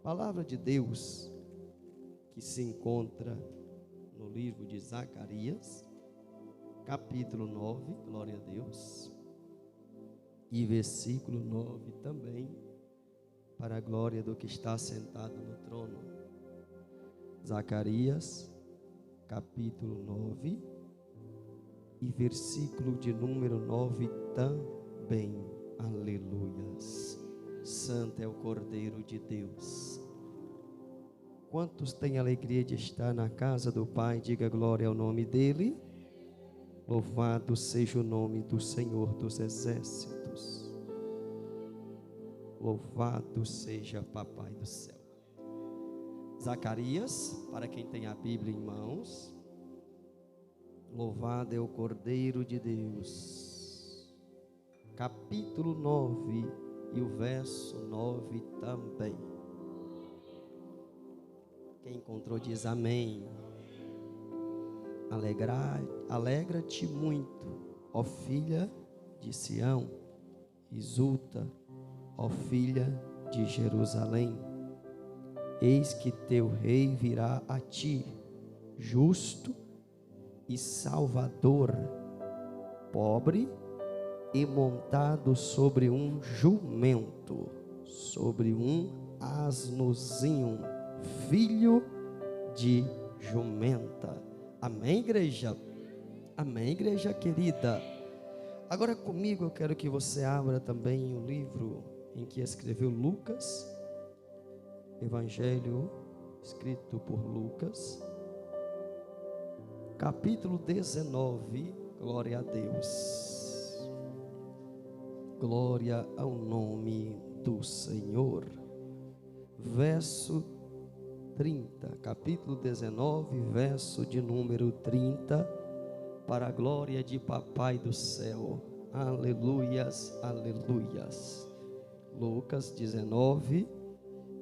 Palavra de Deus que se encontra no livro de Zacarias, capítulo 9, glória a Deus, e versículo 9 também, para a glória do que está sentado no trono. Zacarias, capítulo 9, e versículo de número 9 também. Aleluias. Santo é o Cordeiro de Deus. Quantos têm alegria de estar na casa do Pai? Diga glória ao nome dele. Louvado seja o nome do Senhor dos Exércitos. Louvado seja Papai do céu. Zacarias, para quem tem a Bíblia em mãos. Louvado é o Cordeiro de Deus. Capítulo 9 e o verso 9 também. Quem encontrou diz amém. Alegra-te muito, ó filha de Sião, exulta, ó filha de Jerusalém. Eis que teu rei virá a ti, justo e salvador, pobre e montado sobre um jumento, sobre um asnozinho, filho de jumenta. Amém, igreja? Amém, igreja querida? Agora comigo eu quero que você abra também o livro em que escreveu Lucas, Evangelho escrito por Lucas, capítulo 19, glória a Deus, glória ao nome do Senhor. Verso 30, capítulo 19, verso de número 30, para a glória de Papai do céu. Aleluias, aleluias. Lucas 19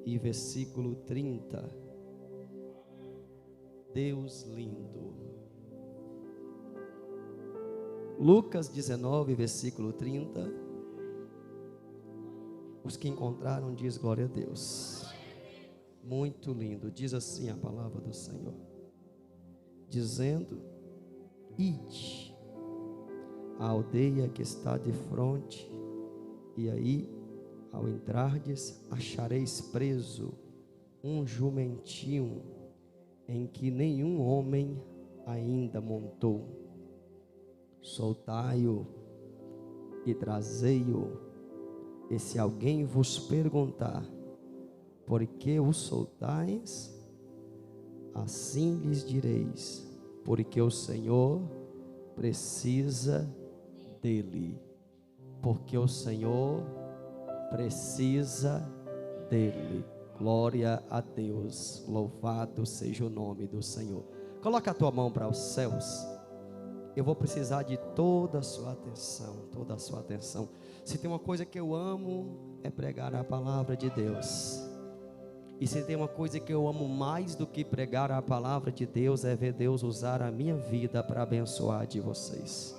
e versículo 30. Deus lindo. Lucas 19, versículo 30. Os que encontraram diz glória a Deus. Muito lindo. Diz assim a palavra do Senhor, dizendo: ide à aldeia que está de fronte, e aí, ao entrardes, achareis preso um jumentinho em que nenhum homem ainda montou. Soltai-o e trazei-o. E se alguém vos perguntar: por que o soltais? Assim lhes direis: porque o Senhor precisa dele. Porque o Senhor precisa dele. Glória a Deus. Louvado seja o nome do Senhor. Coloca a tua mão para os céus. Eu vou precisar de toda a sua atenção, toda a sua atenção. Se tem uma coisa que eu amo, é pregar a palavra de Deus. E se tem uma coisa que eu amo mais do que pregar a palavra de Deus, é ver Deus usar a minha vida para abençoar de vocês.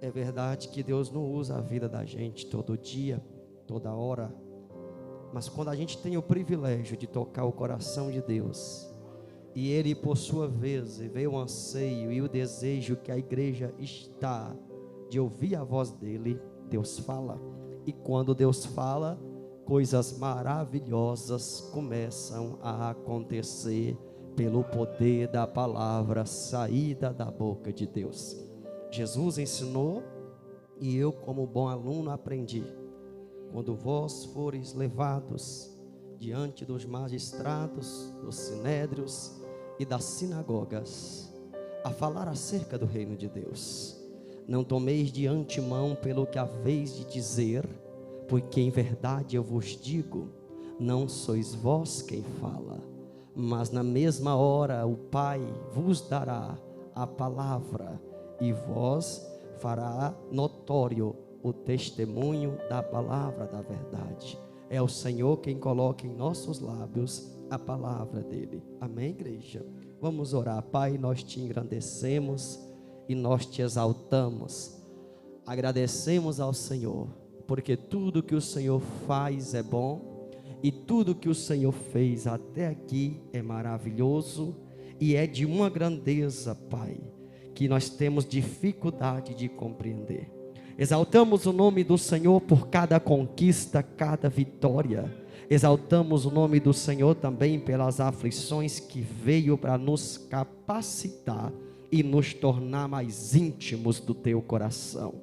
É verdade que Deus não usa a vida da gente todo dia, toda hora. Mas quando a gente tem o privilégio de tocar o coração de Deus, e Ele por sua vez vê o anseio e o desejo que a igreja está de ouvir a voz dEle, Deus fala. E quando Deus fala, coisas maravilhosas começam a acontecer pelo poder da palavra saída da boca de Deus. Jesus ensinou, e eu como bom aluno aprendi: quando vós fores levados diante dos magistrados, dos sinédrios e das sinagogas a falar acerca do reino de Deus, não tomeis de antemão pelo que haveis de dizer, porque em verdade eu vos digo, não sois vós quem fala, mas na mesma hora o Pai vos dará a palavra, e vós fará notório o testemunho da palavra da verdade. É o Senhor quem coloca em nossos lábios a palavra dele. Amém, igreja? Vamos orar. Pai, nós te engrandecemos e nós te exaltamos. Agradecemos ao Senhor, porque tudo que o Senhor faz é bom, E tudo que o Senhor fez até aqui é maravilhoso e é de uma grandeza, Pai, que nós temos dificuldade de compreender. Exaltamos o nome do Senhor por cada conquista, cada vitória. Exaltamos o nome do Senhor também pelas aflições que veio para nos capacitar e nos tornar mais íntimos do teu coração.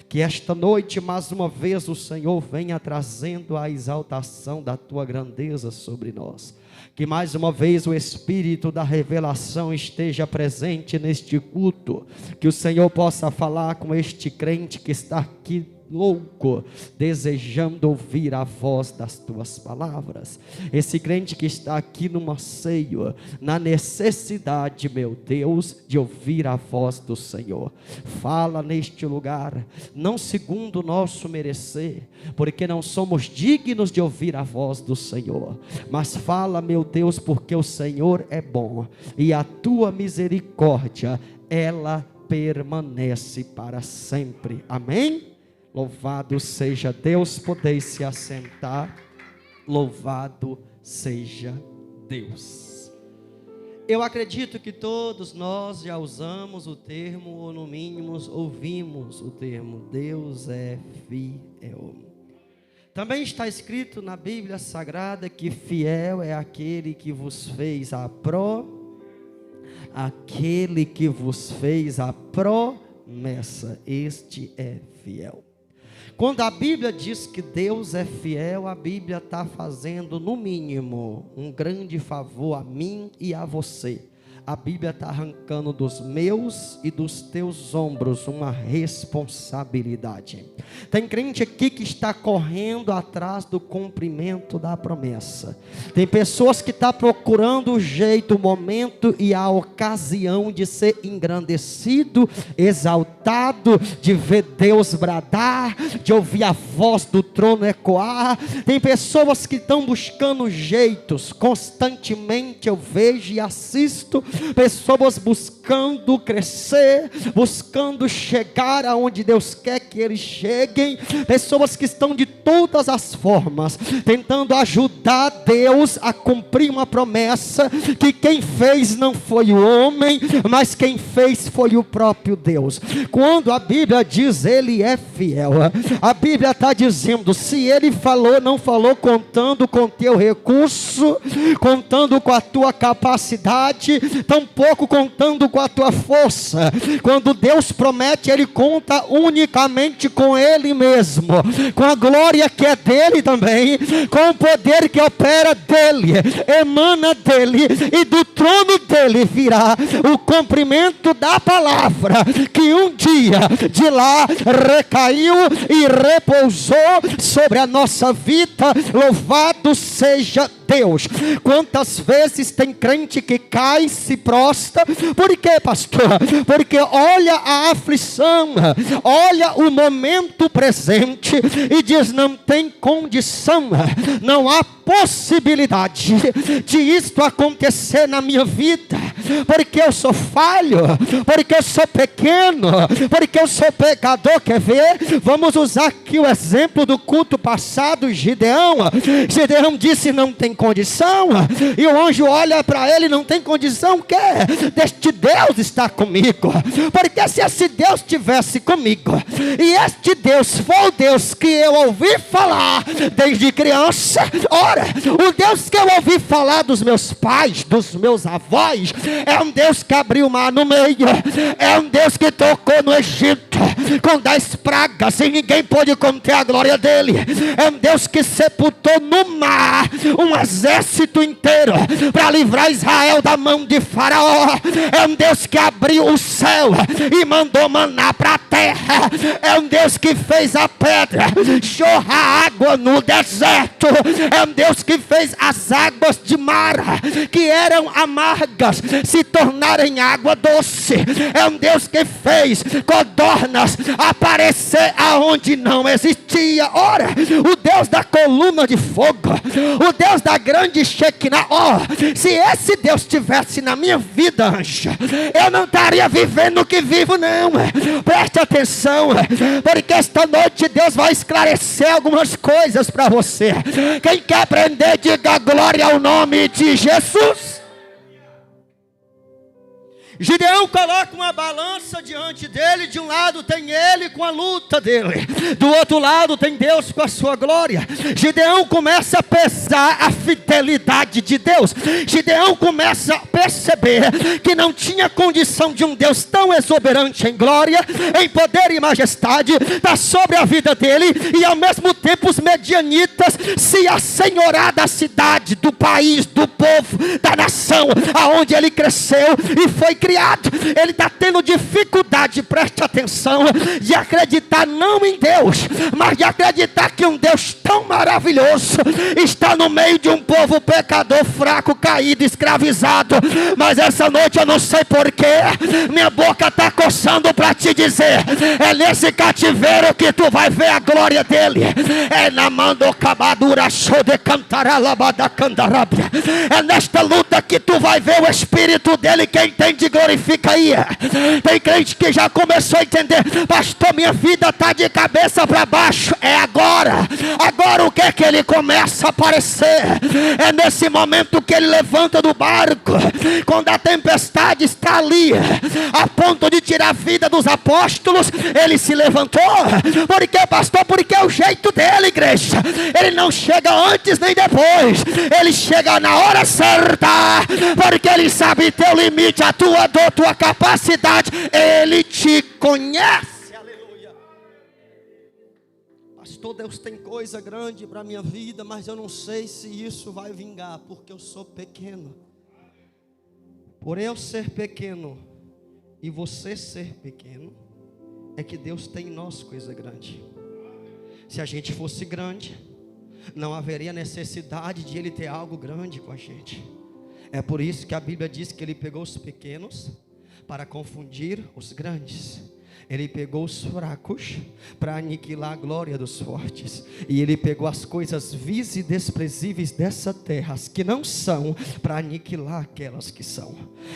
Que esta noite, mais uma vez, o Senhor venha trazendo a exaltação da tua grandeza sobre nós. Que mais uma vez o Espírito da revelação esteja presente neste culto. Que o Senhor possa falar com este crente que está aqui louco, desejando ouvir a voz das tuas palavras. Esse crente que está aqui no anseio, na necessidade, meu Deus, de ouvir a voz do Senhor. Fala neste lugar, não segundo o nosso merecer, porque não somos dignos de ouvir a voz do Senhor, mas fala, meu Deus, porque o Senhor é bom e a tua misericórdia, ela permanece para sempre. Amém? Louvado seja Deus. Podeis se assentar. Louvado seja Deus. Eu acredito que todos nós já usamos o termo, ou no mínimo ouvimos o termo, Deus é fiel. Também está escrito na Bíblia Sagrada que fiel é aquele que vos fez aquele que vos fez a promessa, este é fiel. Quando a Bíblia diz que Deus é fiel, a Bíblia está fazendo no mínimo um grande favor a mim e a você. A Bíblia está arrancando dos meus e dos teus ombros uma responsabilidade. Tem crente aqui que está correndo atrás do cumprimento da promessa. Tem pessoas que estão procurando o jeito, o momento e a ocasião de ser engrandecido, exaltado, de ver Deus bradar, de ouvir a voz do trono ecoar. Tem pessoas que estão buscando jeitos, constantemente eu vejo e assisto pessoas buscando crescer, buscando chegar aonde Deus quer que eles cheguem, pessoas que estão de todas as formas tentando ajudar Deus a cumprir uma promessa que quem fez não foi o homem, mas quem fez foi o próprio Deus. Quando a Bíblia diz Ele é fiel, a Bíblia está dizendo, se Ele falou, não falou contando com teu recurso, contando com a tua capacidade, tampouco contando com a tua força. Quando Deus promete, Ele conta unicamente com Ele mesmo, com a glória que é dele também, com o poder que opera dele, emana dele, e do trono dele virá o cumprimento da palavra que um dia de lá recaiu e repousou sobre a nossa vida. Louvado seja Deus. Quantas vezes tem crente que cai, se prostra, por quê, pastor? Porque olha a aflição, olha o momento presente e diz, não tem condição, não há possibilidade de isto acontecer na minha vida, porque eu sou falho, porque eu sou pequeno, porque eu sou pecador. Quer ver? Vamos usar aqui o exemplo do culto passado. Gideão disse, não tem condição, e o anjo olha para ele, não tem condição, o quê? Este Deus está comigo, porque se esse Deus estivesse comigo, e este Deus for o Deus que eu ouvi falar desde criança, ora, o Deus que eu ouvi falar dos meus pais, dos meus avós, é um Deus que abriu o mar no meio, é um Deus que tocou no Egito com 10 pragas e ninguém pôde conter a glória dele, é um Deus que sepultou no mar um exército inteiro para livrar Israel da mão de Faraó, é um Deus que abriu o céu e mandou maná para a terra, é um Deus que fez a pedra jorrar água no deserto, é um Deus que fez as águas de mar que eram amargas se tornarem água doce, é um Deus que fez codorna Satanás aparecer aonde não existia. Ora, o Deus da coluna de fogo, o Deus da grande Shekinah, se esse Deus estivesse na minha vida, anjo, eu não estaria vivendo o que vivo, não. Preste atenção, porque esta noite Deus vai esclarecer algumas coisas para você. Quem quer aprender, diga glória ao nome de Jesus. Gideão coloca uma balança diante dele. De um lado tem ele com a luta dele, do outro lado tem Deus com a sua glória. Gideão começa a pesar a fidelidade de Deus. Gideão começa a perceber que não tinha condição de um Deus tão exuberante em glória, em poder e majestade estar sobre a vida dele, e ao mesmo tempo os medianitas se assenhorar da cidade, do país, do povo, da nação aonde ele cresceu e foi criado. Ele está tendo dificuldade, preste atenção, de acreditar não em Deus, mas de acreditar que um Deus tão maravilhoso está no meio de um povo pecador, fraco, caído, escravizado. Mas essa noite eu não sei porquê, minha boca está coçando para te dizer: é nesse cativeiro que tu vai ver a glória dele. É na mandocabadura show de cantaralabada candarábia. É nesta luta que tu vai ver o Espírito dele. Quem entende, glorifica aí. Tem crente que já começou a entender: pastor, minha vida está de cabeça para baixo. É agora. Agora o que é que ele começa a aparecer? É nesse momento que ele levanta do barco, quando a tempestade está ali a ponto de tirar a vida dos apóstolos. Ele se levantou. Por quê, pastor? Porque é o jeito dele, igreja. Ele não chega antes nem depois, ele chega na hora certa, porque ele sabe teu limite, a tua dor, tua capacidade. Ele te conhece. Aleluia. Pastor, Deus tem coisa grande para a minha vida, mas eu não sei se isso vai vingar, porque eu sou pequeno. Por eu ser pequeno e você ser pequeno, é que Deus tem em nós coisa grande. Se a gente fosse grande, não haveria necessidade de Ele ter algo grande com a gente. É por isso que a Bíblia diz que Ele pegou os pequenos para confundir os grandes. Ele pegou os fracos para aniquilar a glória dos fortes. E Ele pegou as coisas vis e desprezíveis dessa terra, as que não são, para aniquilar aquelas que são.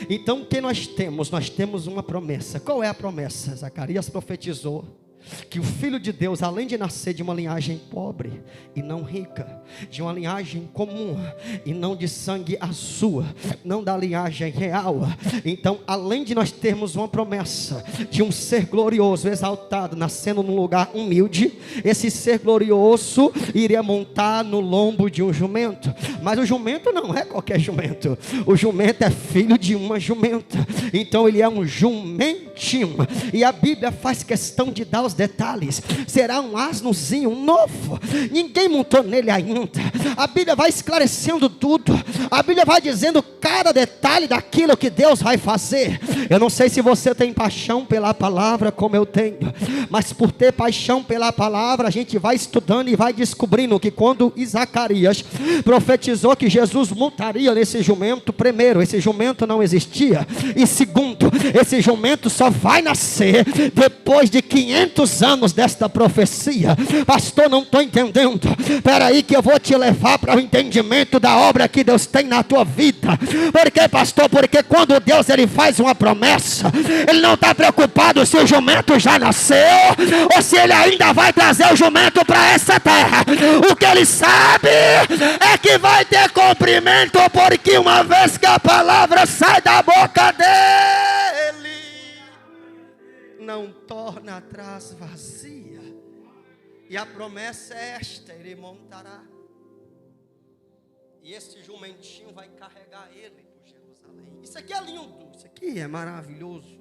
Então o que nós temos? Nós temos uma promessa. Qual é a promessa? Zacarias profetizou que o Filho de Deus, além de nascer de uma linhagem pobre e não rica, de uma linhagem comum e não de sangue azul, não da linhagem real, então além de nós termos uma promessa de um ser glorioso, exaltado, nascendo num lugar humilde, esse ser glorioso iria montar no lombo de um jumento. Mas o jumento não é qualquer jumento, o jumento é filho de uma jumenta, então ele é um jumentinho. E a Bíblia faz questão de dar os detalhes: será um asnozinho novo, ninguém montou nele ainda. A Bíblia vai esclarecendo tudo, a Bíblia vai dizendo cada detalhe daquilo que Deus vai fazer. Eu não sei se você tem paixão pela palavra como eu tenho, mas por ter paixão pela palavra, a gente vai estudando e vai descobrindo que quando Zacarias profetizou que Jesus montaria nesse jumento, primeiro, esse jumento não existia, e segundo, esse jumento só vai nascer depois de 500 anos desta profecia. Pastor, não estou entendendo. Espera aí que eu vou te levar para o entendimento da obra que Deus tem na tua vida. Por quê, pastor? Porque quando Deus ele faz uma promessa, Ele não está preocupado se o jumento já nasceu ou se Ele ainda vai trazer o jumento para essa terra. O que Ele sabe é que vai ter cumprimento, porque uma vez que a palavra sai da boca dele, não torna atrás vazia. E a promessa é esta: Ele montará, e esse jumentinho vai carregar ele por Jerusalém. Isso aqui é lindo, isso aqui é maravilhoso,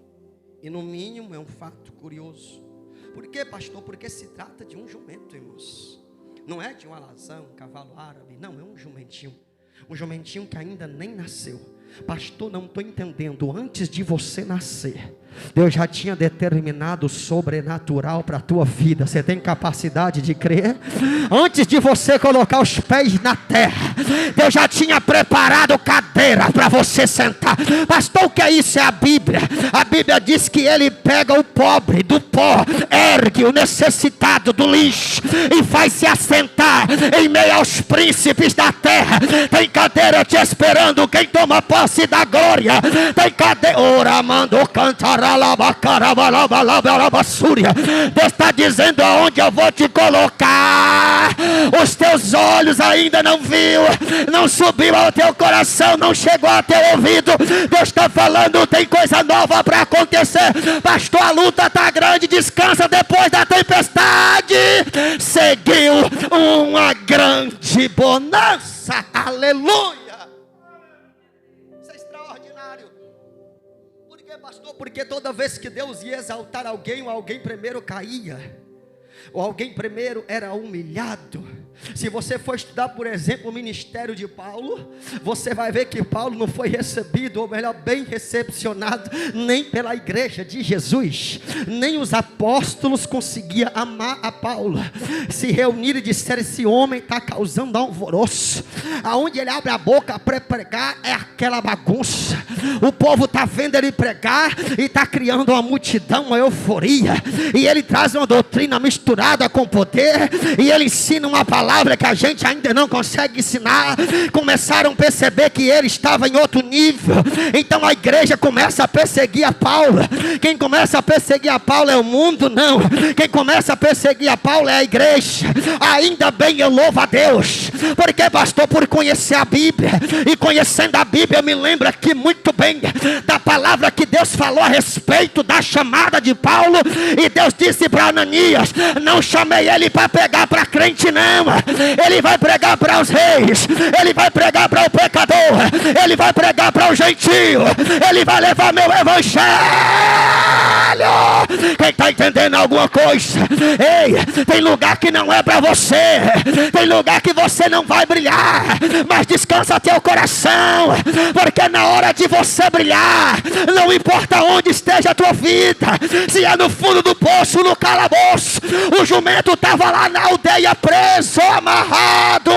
e no mínimo é um fato curioso. Por quê, pastor? Porque se trata de um jumento, irmãos. Não é de um alazão, um cavalo árabe, não, é um jumentinho. Um jumentinho que ainda nem nasceu, Pastor, não estou entendendo. Antes de você nascer, Deus já tinha determinado o sobrenatural para a tua vida. Você tem capacidade de crer? Antes de você colocar os pés na terra, Deus já tinha preparado cadeira para você sentar. Pastor, o que é isso? É a Bíblia. A Bíblia diz que Ele pega o pobre do pó, ergue o necessitado do lixo e faz se assentar em meio aos príncipes da terra. Tem cadeira te esperando quem toma posse da glória. Tem cadeira. Ora, mando cantar. Deus está dizendo aonde eu vou te colocar. Os teus olhos ainda não viu, não subiu ao teu coração, não chegou ao teu ouvido. Deus está falando, tem coisa nova para acontecer. Pastor, a luta está grande, descansa depois da tempestade. Seguiu uma grande bonança. Aleluia. Pastor, porque toda vez que Deus ia exaltar alguém, alguém primeiro caía, ou alguém primeiro era humilhado. Se você for estudar, por exemplo, o ministério de Paulo, você vai ver que Paulo não foi recebido, ou melhor, bem recepcionado, nem pela igreja de Jesus. Nem os apóstolos conseguiam amar a Paulo. Se reuniram e disseram, esse homem está causando alvoroço. Aonde ele abre a boca para pregar é aquela bagunça. O povo está vendo ele pregar e está criando uma multidão, uma euforia. E ele traz uma doutrina misturada com poder, e ele ensina uma palavra que a gente ainda não consegue ensinar. Começaram a perceber que ele estava em outro nível. Então a igreja começa a perseguir a Paulo. Quem começa a perseguir a Paulo é o mundo? Não. Quem começa a perseguir a Paulo é a igreja. Ainda bem, eu louvo a Deus. Porque, pastor, por conhecer a Bíblia, e conhecendo a Bíblia, eu me lembro aqui muito bem da palavra que Deus falou a respeito da chamada de Paulo. E Deus disse para Ananias, não chamei ele para pegar para crente não. Ele vai pregar para os reis, ele vai pregar para o pecador, ele vai pregar para o gentio, ele vai levar meu evangelho. Quem está entendendo alguma coisa? Ei, tem lugar que não é para você, tem lugar que você não vai brilhar, mas descansa teu coração, porque na hora de você brilhar, não importa onde esteja a tua vida, se é no fundo do poço, no calabouço, o jumento estava lá na aldeia preso, amarrado.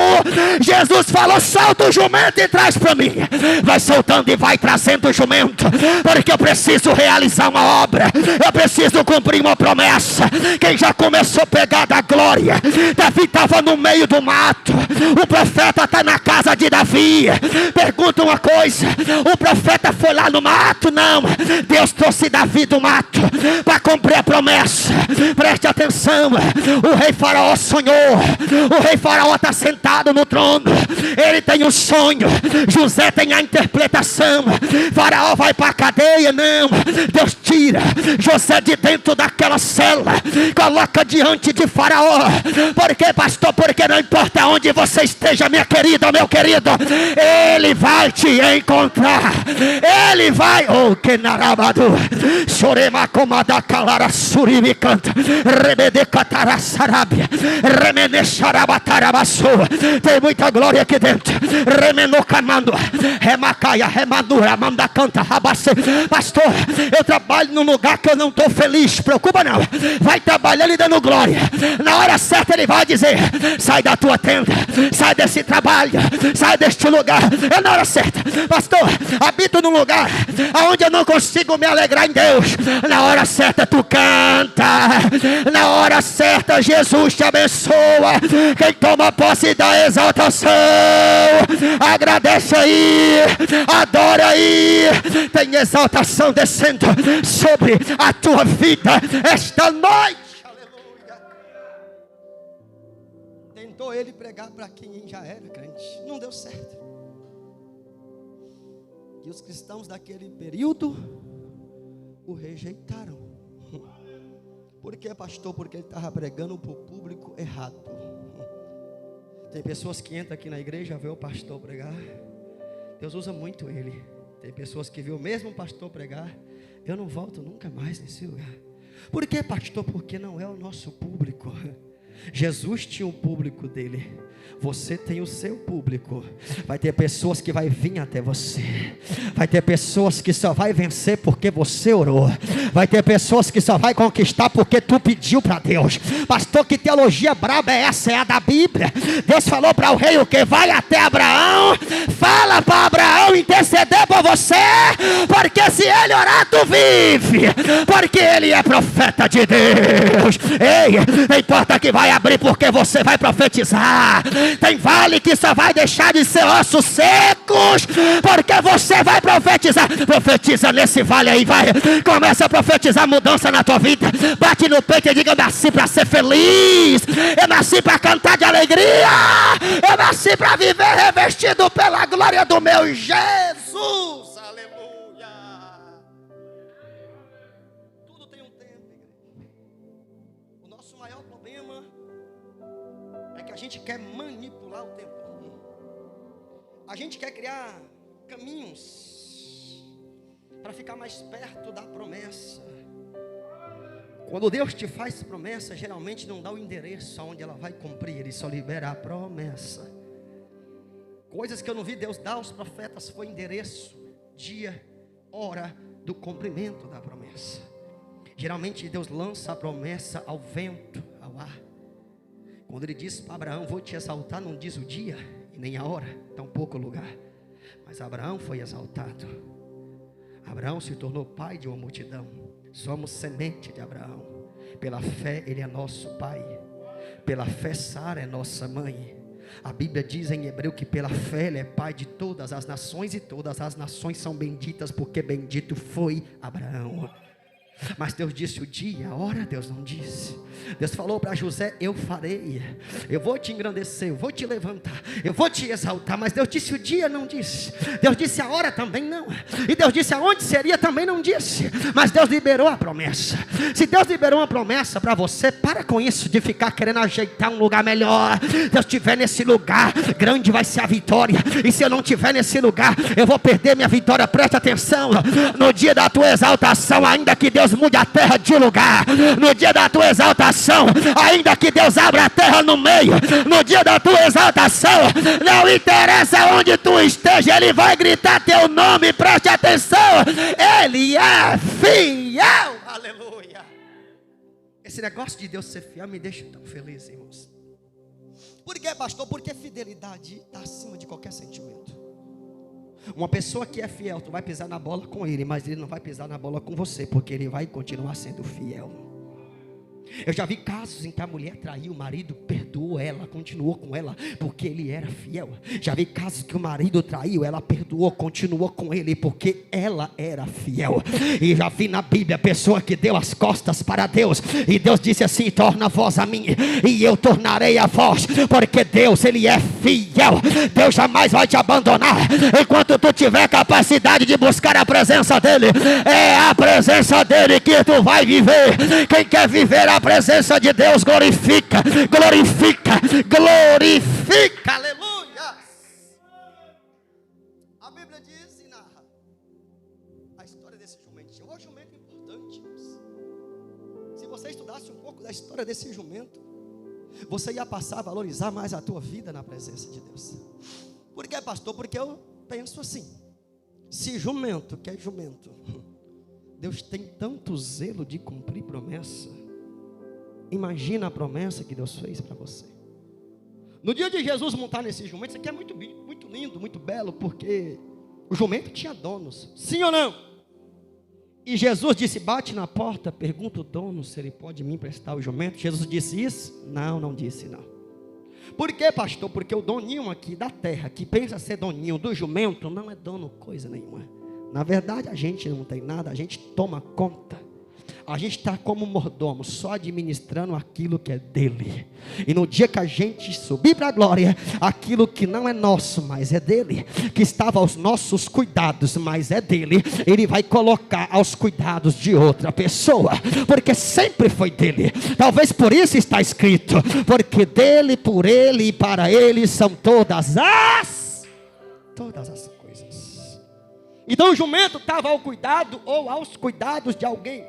Jesus falou, solta o jumento e traz para mim. Vai soltando e vai trazendo o jumento, porque eu preciso realizar uma obra, eu preciso cumprir uma promessa. Quem já começou a pegar da glória? Davi estava no meio do mato, o profeta está na casa de Davi. Pergunta uma coisa, o profeta foi lá no mato? Não, Deus trouxe Davi do mato para cumprir a promessa. Preste atenção, o rei Faraó sonhou, o rei Faraó está sentado no trono, ele tem um sonho, José tem a interpretação. Faraó vai para a cadeia? Não, Deus tira José de dentro daquela cela, coloca diante de Faraó. Por quê, pastor? Porque não importa onde você esteja, minha querida, meu querido, ele vai te encontrar, ele vai, oh que narabado, chorema comada calara suribi canta, rebede catara sarabia, remene xarabatarabaçu. Tem muita glória aqui dentro. Remeno camando, remacaia, remadura, manda canta, rabace. Pastor, eu trabalho num lugar que eu não estou feliz. Preocupa não, vai trabalhando e dando glória. Na hora certa ele vai dizer, sai da tua tenda, sai desse trabalho, sai deste lugar. É na hora certa. Pastor, habito num lugar onde eu não consigo me alegrar em Deus. Na hora certa tu canta, na hora certa Jesus te abençoa. Quem toma posse da exaltação, agradece aí, adora aí. Tem exaltação descendo sobre a tua vida esta noite. Aleluia. Tentou ele pregar para quem já era crente, não deu certo. E os cristãos daquele período o rejeitaram. Por quê, pastor? Porque ele estava pregando para o público errado. Tem pessoas que entram aqui na igreja, vê o pastor pregar, Deus usa muito ele. Tem pessoas que vê o mesmo pastor pregar, eu não volto nunca mais nesse lugar. Por quê, pastor? Porque não é o nosso público. Jesus tinha o público dele. Você tem o seu público. Vai ter pessoas que vai vir até você. Vai ter pessoas que só vai vencer porque você orou. Vai ter pessoas que só vai conquistar porque tu pediu para Deus. Pastor, que teologia braba é essa? É a da Bíblia. Deus falou para o rei o que? Vai até Abraão. Fala para Abraão interceder por você. Porque se ele orar, tu vive. Porque ele é profeta de Deus. Ei, não importa que vai abrir porque você vai profetizar. Tem vale que só vai deixar de ser ossos secos, porque você vai profetizar. Profetiza nesse vale aí, vai. Começa a profetizar mudança na tua vida. Bate no peito e diga: eu nasci para ser feliz. Eu nasci para cantar de alegria. Eu nasci para viver revestido pela glória do meu Jesus. Aleluia. Tudo tem um tempo, igreja. O nosso maior problema é que a gente quer manipular o tempo. A gente quer criar caminhos para ficar mais perto da promessa. Quando Deus te faz promessa, geralmente não dá o endereço aonde ela vai cumprir, Ele só libera a promessa. Coisas que eu não vi Deus dar aos profetas foi endereço, dia, hora do cumprimento da promessa. Geralmente Deus lança a promessa ao vento, ao ar. Quando Ele disse para Abraão: vou te exaltar, não diz o dia e nem a hora, tampouco o lugar. Mas Abraão foi exaltado. Abraão se tornou pai de uma multidão. Somos semente de Abraão. Pela fé ele é nosso pai. Pela fé Sara é nossa mãe. A Bíblia diz em Hebreu que pela fé ele é pai de todas as nações, e todas as nações são benditas, porque bendito foi Abraão. Mas Deus disse o dia, a hora Deus não disse. Deus falou para José: eu farei, eu vou te engrandecer, eu vou te levantar, eu vou te exaltar. Mas Deus disse o dia, não disse. Deus disse a hora, também não. E Deus disse aonde seria, também não disse. Mas Deus liberou a promessa. Se Deus liberou uma promessa para você, para com isso de ficar querendo ajeitar um lugar melhor. Deus estiver nesse lugar, grande vai ser a vitória. E se eu não estiver nesse lugar, eu vou perder minha vitória. Preste atenção, no dia da tua exaltação, ainda que Deus mude a terra de lugar, no dia da tua exaltação, ainda que Deus abra a terra no meio, no dia da tua exaltação, não interessa onde tu esteja, Ele vai gritar teu nome. Preste atenção, Ele é fiel. Aleluia. Esse negócio de Deus ser fiel me deixa tão feliz, irmãos. Por quê, pastor? Porque fidelidade está acima de qualquer sentimento. Uma pessoa que é fiel, tu vai pisar na bola com ele, mas ele não vai pisar na bola com você, porque ele vai continuar sendo fiel. Eu já vi casos em que a mulher traiu o marido, perdoou ela, continuou com ela, porque ele era fiel. Já vi casos que o marido traiu, ela perdoou, continuou com ele, porque ela era fiel. E já vi na Bíblia a pessoa que deu as costas para Deus, e Deus disse assim: torna a voz a mim, e eu tornarei a voz, porque Deus, Ele é fiel. Deus jamais vai te abandonar, enquanto tu tiver capacidade de buscar a presença dEle. É a presença dEle que tu vai viver. Quem quer viver a presença de Deus, glorifica, glorifica, glorifica, aleluia. A Bíblia diz e narra a história desse jumentinho. O jumento é importante. Se você estudasse um pouco da história desse jumento, você ia passar a valorizar mais a tua vida na presença de Deus. Por quê, pastor? Porque eu penso assim: se jumento, que é jumento, Deus tem tanto zelo de cumprir promessa, imagina a promessa que Deus fez para você. No dia de Jesus montar nesse jumento, isso aqui é muito lindo, muito belo, porque o jumento tinha donos, sim ou não? E Jesus disse: bate na porta, pergunta o dono se ele pode me emprestar o jumento. Jesus disse isso? Não, não disse não. Por quê, pastor? Porque o doninho aqui da terra, que pensa ser doninho do jumento, não é dono coisa nenhuma. Na verdade a gente não tem nada, a gente toma conta. A gente está como mordomo, só administrando aquilo que é dele. E no dia que a gente subir para a glória, aquilo que não é nosso, mas é dele, que estava aos nossos cuidados, mas é dele, ele vai colocar aos cuidados de outra pessoa, porque sempre foi dele. Talvez por isso está escrito: porque dele, por ele e para ele são todas as coisas. Então o jumento estava ao cuidado ou aos cuidados de alguém.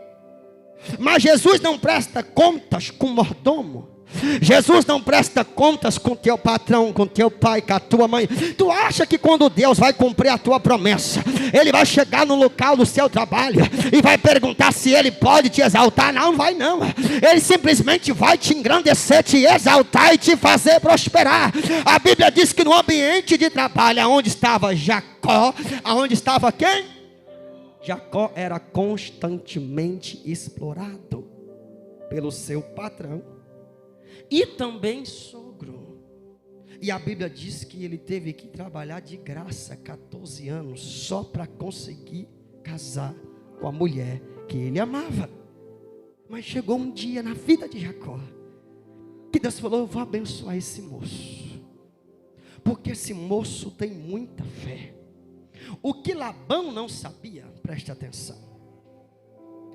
Mas Jesus não presta contas com mordomo. Jesus não presta contas com teu patrão, com teu pai, com a tua mãe. Tu acha que quando Deus vai cumprir a tua promessa, Ele vai chegar no local do seu trabalho e vai perguntar se Ele pode te exaltar? Não, vai não. Ele simplesmente vai te engrandecer, te exaltar e te fazer prosperar. A Bíblia diz que no ambiente de trabalho, onde estava Jacó, aonde estava quem? Jacó era constantemente explorado pelo seu patrão e também sogro. E a Bíblia diz que ele teve que trabalhar de graça 14 anos só para conseguir casar com a mulher que ele amava. Mas chegou um dia na vida de Jacó que Deus falou: eu vou abençoar esse moço, porque esse moço tem muita fé. O que Labão não sabia, preste atenção,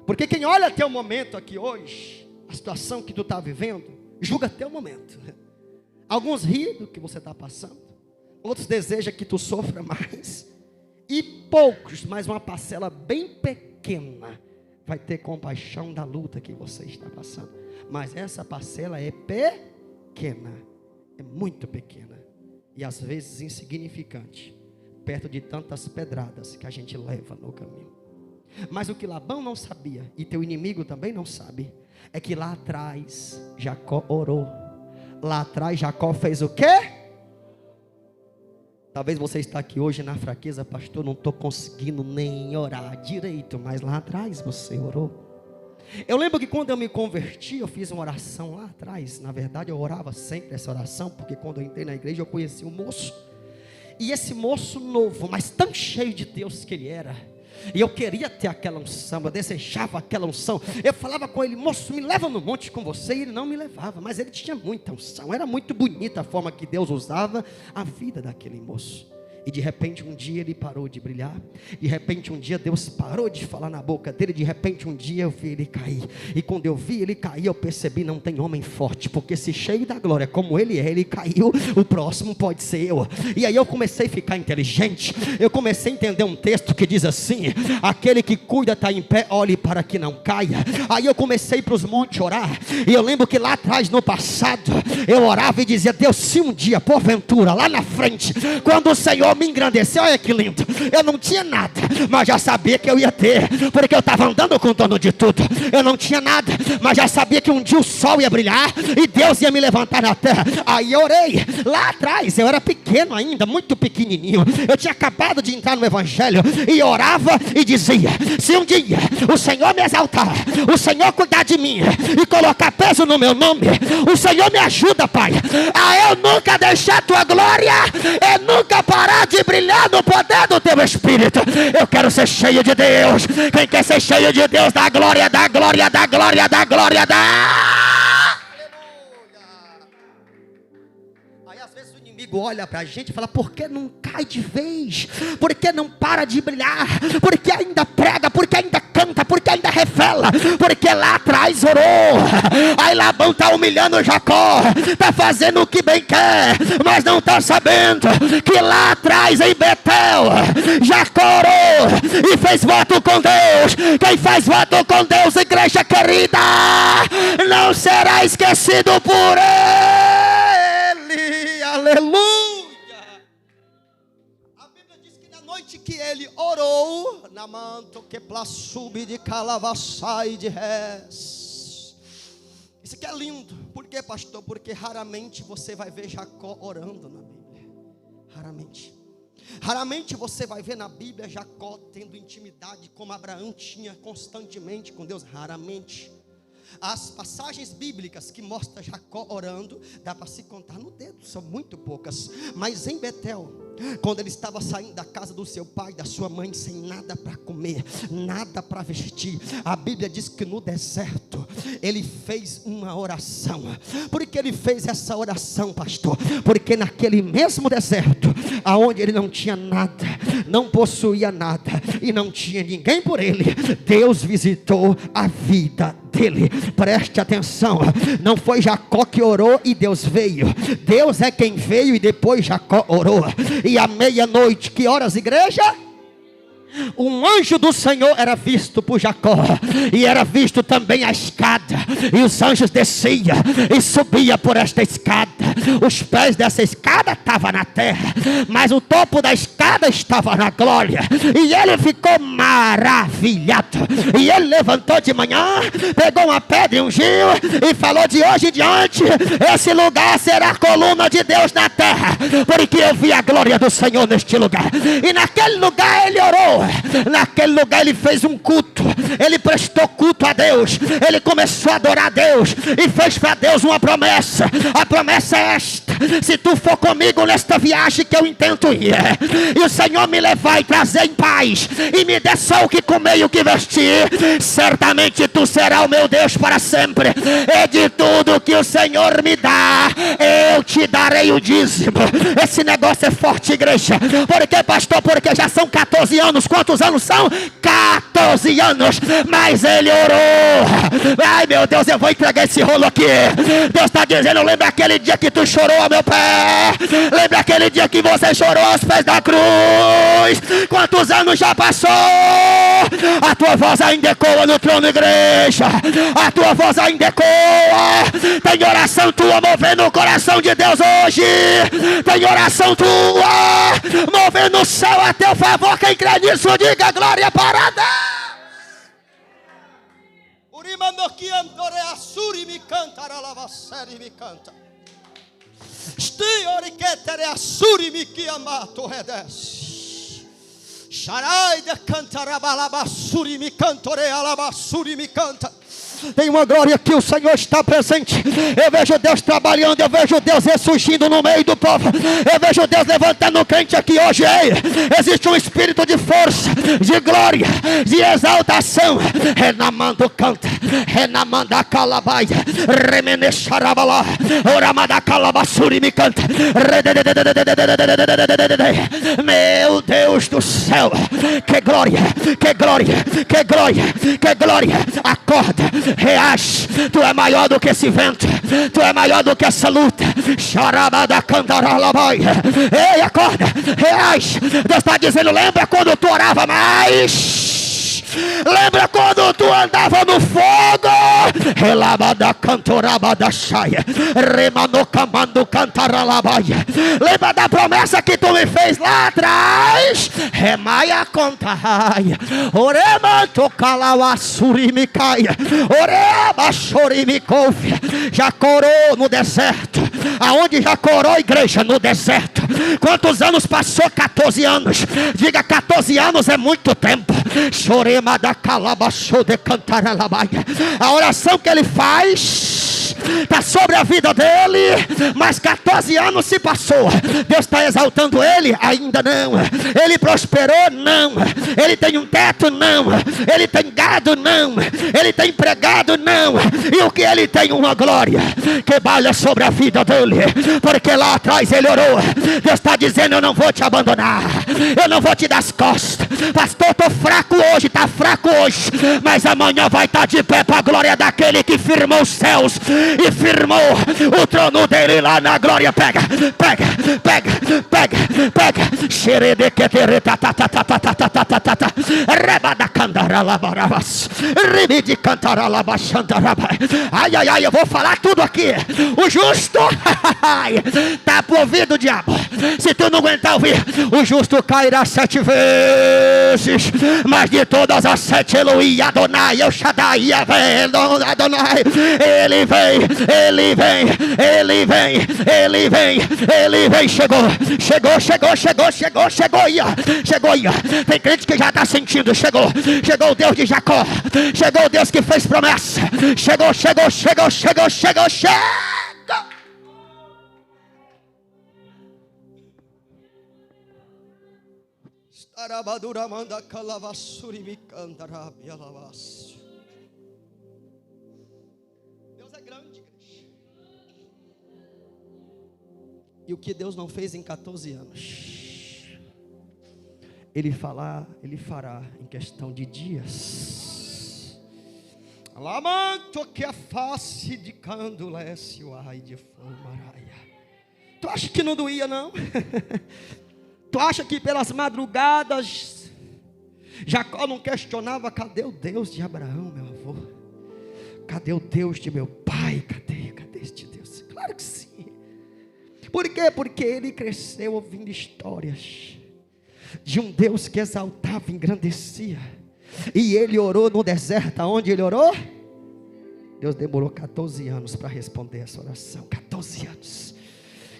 porque quem olha até o momento aqui hoje, a situação que tu está vivendo, julga até o momento. Alguns riem do que você está passando, outros desejam que tu sofra mais, e poucos, mas uma parcela bem pequena, vai ter compaixão da luta que você está passando. Mas essa parcela é pequena, é muito pequena, e às vezes insignificante, perto de tantas pedradas que a gente leva no caminho. Mas o que Labão não sabia, e teu inimigo também não sabe, é que lá atrás Jacó orou. Lá atrás Jacó fez o quê? Talvez você está aqui hoje na fraqueza: pastor, não estou conseguindo nem orar direito. Mas lá atrás você orou. Eu lembro que quando eu me converti, eu fiz uma oração lá atrás. Na verdade eu orava sempre essa oração, porque quando eu entrei na igreja eu conheci um moço. E esse moço novo, mas tão cheio de Deus que ele era, e eu queria ter aquela unção, eu desejava aquela unção. Eu falava com ele: moço, me leva no monte com você. E ele não me levava, mas ele tinha muita unção. Era muito bonita a forma que Deus usava a vida daquele moço. E de repente um dia ele parou de brilhar. De repente um dia Deus parou de falar na boca dele. De repente um dia eu vi ele cair. E quando eu vi ele cair, eu percebi: não tem homem forte, porque se cheio da glória como ele é, ele caiu, o próximo pode ser eu. E aí eu comecei a ficar inteligente. Eu comecei a entender um texto que diz assim: aquele que cuida está em pé, olhe para que não caia. Aí eu comecei para os montes orar. E eu lembro que lá atrás, no passado, eu orava e dizia: Deus, se um dia, porventura, lá na frente, quando o Senhor me engrandeceu, olha que lindo, eu não tinha nada, mas já sabia que eu ia ter, porque eu estava andando com o dono de tudo. Eu não tinha nada, mas já sabia que um dia o sol ia brilhar e Deus ia me levantar na terra. Aí eu orei. Lá atrás eu era pequeno ainda, muito pequenininho. Eu tinha acabado de entrar no evangelho e orava e dizia: se um dia o Senhor me exaltar, o Senhor cuidar de mim e colocar peso no meu nome, o Senhor me ajuda, Pai, a eu nunca deixar a tua glória, é nunca parar de brilhar no poder do teu Espírito. Eu quero ser cheio de Deus. Quem quer ser cheio de Deus, dá glória, dá glória, dá glória, dá glória, dá. Aleluia. Aí às vezes o inimigo olha pra gente e fala: por que não cai de vez? Por que não para de brilhar? Por que ainda prega? Por que ainda canta? Por que ainda revela? Porque lá atrás orou. Aí Labão está humilhando Jacó, está fazendo o que bem quer, mas não está sabendo que lá atrás em Betel Jacó orou e fez voto com Deus. Quem faz voto com Deus, igreja querida, não será esquecido por ele. Aleluia. Que ele orou na manto que plasube de calavaçai de res. Isso aqui é lindo. Por quê, pastor? Porque raramente você vai ver Jacó orando na Bíblia. Raramente você vai ver na Bíblia Jacó tendo intimidade como Abraão tinha constantemente com Deus. Raramente. As passagens bíblicas que mostram Jacó orando, dá para se contar no dedo, são muito poucas. Mas em Betel, quando ele estava saindo da casa do seu pai, da sua mãe, sem nada para comer, nada para vestir, a Bíblia diz que no deserto ele fez uma oração. Por que ele fez essa oração, pastor? Porque naquele mesmo deserto, aonde ele não tinha nada, não possuía nada e não tinha ninguém por ele, Deus visitou a vida dele. Preste atenção, não foi Jacó que orou e Deus veio. Deus é quem veio e depois Jacó orou. E à meia-noite, que horas, igreja? Um anjo do Senhor era visto por Jacó, e era visto também a escada, e os anjos desciam e subiam por esta escada. Os pés dessa escada estavam na terra, mas o topo da escada estava na glória. E ele ficou maravilhado, e ele levantou de manhã, pegou uma pedra e ungiu, e falou: de hoje em diante esse lugar será a coluna de Deus na terra, porque eu vi a glória do Senhor neste lugar. E naquele lugar ele orou, naquele lugar ele fez um culto, ele prestou culto a Deus, ele começou a adorar a Deus, e fez para Deus uma promessa. A promessa é esta: se tu for comigo nesta viagem que eu intento ir, e o Senhor me levar e trazer em paz, e me der só o que comer e o que vestir, certamente tu serás o meu Deus para sempre. E de tudo que o Senhor me dá, eu te darei o dízimo. Esse negócio é forte, igreja. Por que, pastor? Porque já são 14 anos. Quantos anos são? 14 anos. Mas ele orou. Ai, meu Deus, eu vou entregar esse rolo aqui. Deus está dizendo: lembra aquele dia que tu chorou ao meu pé? Lembra aquele dia que você chorou aos pés da cruz? Quantos anos já passou? A tua voz ainda ecoa no trono, igreja. A tua voz ainda ecoa. Tem oração tua movendo o coração de Deus hoje. Tem oração tua movendo o céu a teu favor. Quem crê nisso, diga glória para Deus. Me canta, me canta. Sharai de cantarabalabassuri me cantore alabassuri me canta. Tem uma glória que o Senhor está presente. Eu vejo Deus trabalhando, eu vejo Deus ressurgindo no meio do povo. Eu vejo Deus levantando o crente aqui hoje. Ei, existe um espírito de força, de glória, de exaltação. Renamando canta, renamanda calabaia, remenexarabalá, oramada calabassuri me canta. Meu Deus do céu, que glória, que glória, que glória, que glória. Acorda, reage, tu é maior do que esse vento, tu é maior do que essa luta. Charabada cantaralabaia. Ei, acorda, reage. Deus está dizendo: lembra quando tu orava mais? Lembra quando tu andava no fogo? Relabada cantorabada chaia, remanocamando cantaralabaia. Lembra da promessa que tu me fez lá atrás? Remaia contaia, oremanto calauassurimicaia, oreba chorimicouve. Já corou no deserto. Aonde já corou, igreja? No deserto. Quantos anos passou? 14 anos. Diga: 14 anos é muito tempo. Chorema da calabaçou de cantar a labaia. A oração que ele faz está sobre a vida dele, mas 14 anos se passou. Deus está exaltando ele? Ainda não. Ele prosperou? Não. Ele tem um teto? Não. Ele tem gado? Não. Ele tem empregado? Não. E o que ele tem? Uma glória que balha sobre a vida dele, porque lá atrás ele orou. Deus está dizendo: eu não vou te abandonar, eu não vou te dar as costas. Pastor, estou fraco hoje, está fraco hoje, mas amanhã vai estar de pé para a glória daquele que firmou os céus e firmou o trono dele lá na glória. Pega, pega, pega, pega, pega. Xerede que tereta ta ta ta ta ta ta ta ta ta ta. Reba da candaralabaravas. Ribi de cantaralabachandaraba. Ai, ai, ai, eu vou falar tudo aqui. O justo tá pro ouvido, diabo. Se tu não aguentar ouvir, o justo cairá 7 vezes, mas de todas as 7 Eloi, Adonai, El Shaddai, Adonai. Ele vem, ele vem, ele vem, ele vem, ele vem. Chegou, chegou, chegou, chegou, chegou, chegou, ia, chegou, ia. Tem crente que já está sentindo. Chegou, chegou o Deus de Jacó, chegou o Deus que fez promessa. Chegou, chegou, chegou, chegou, chegou, chegou. Arabadura manda calavassuri me cantarabia lavas. Deus é grande, igreja. E o que Deus não fez em 14 anos, Ele fará em questão de dias. Alamanto que a face de candulece o ai de fulmaraia. Tu acha que não doía, não? Tu acha que pelas madrugadas Jacó não questionava: cadê o Deus de Abraão, meu avô? Cadê o Deus de meu pai? Cadê este Deus? Claro que sim. Por quê? Porque ele cresceu ouvindo histórias de um Deus que exaltava e engrandecia. E ele orou no deserto. Aonde ele orou? Deus demorou 14 anos para responder essa oração. 14 anos.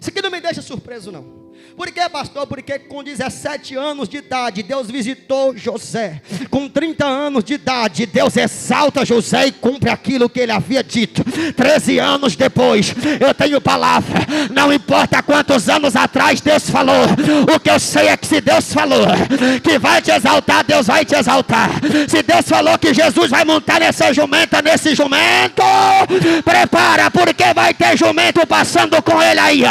Isso aqui não me deixa surpreso, não. Por quê, pastor? Porque com 17 anos de idade, Deus visitou José. Com 30 anos de idade, Deus exalta José e cumpre aquilo que ele havia dito. 13 anos depois, eu tenho palavra. Não importa quantos anos atrás Deus falou. O que eu sei é que se Deus falou que vai te exaltar, Deus vai te exaltar. Se Deus falou que Jesus vai montar nessa jumenta, nesse jumento, prepara, porque vai ter jumento passando com ele aí.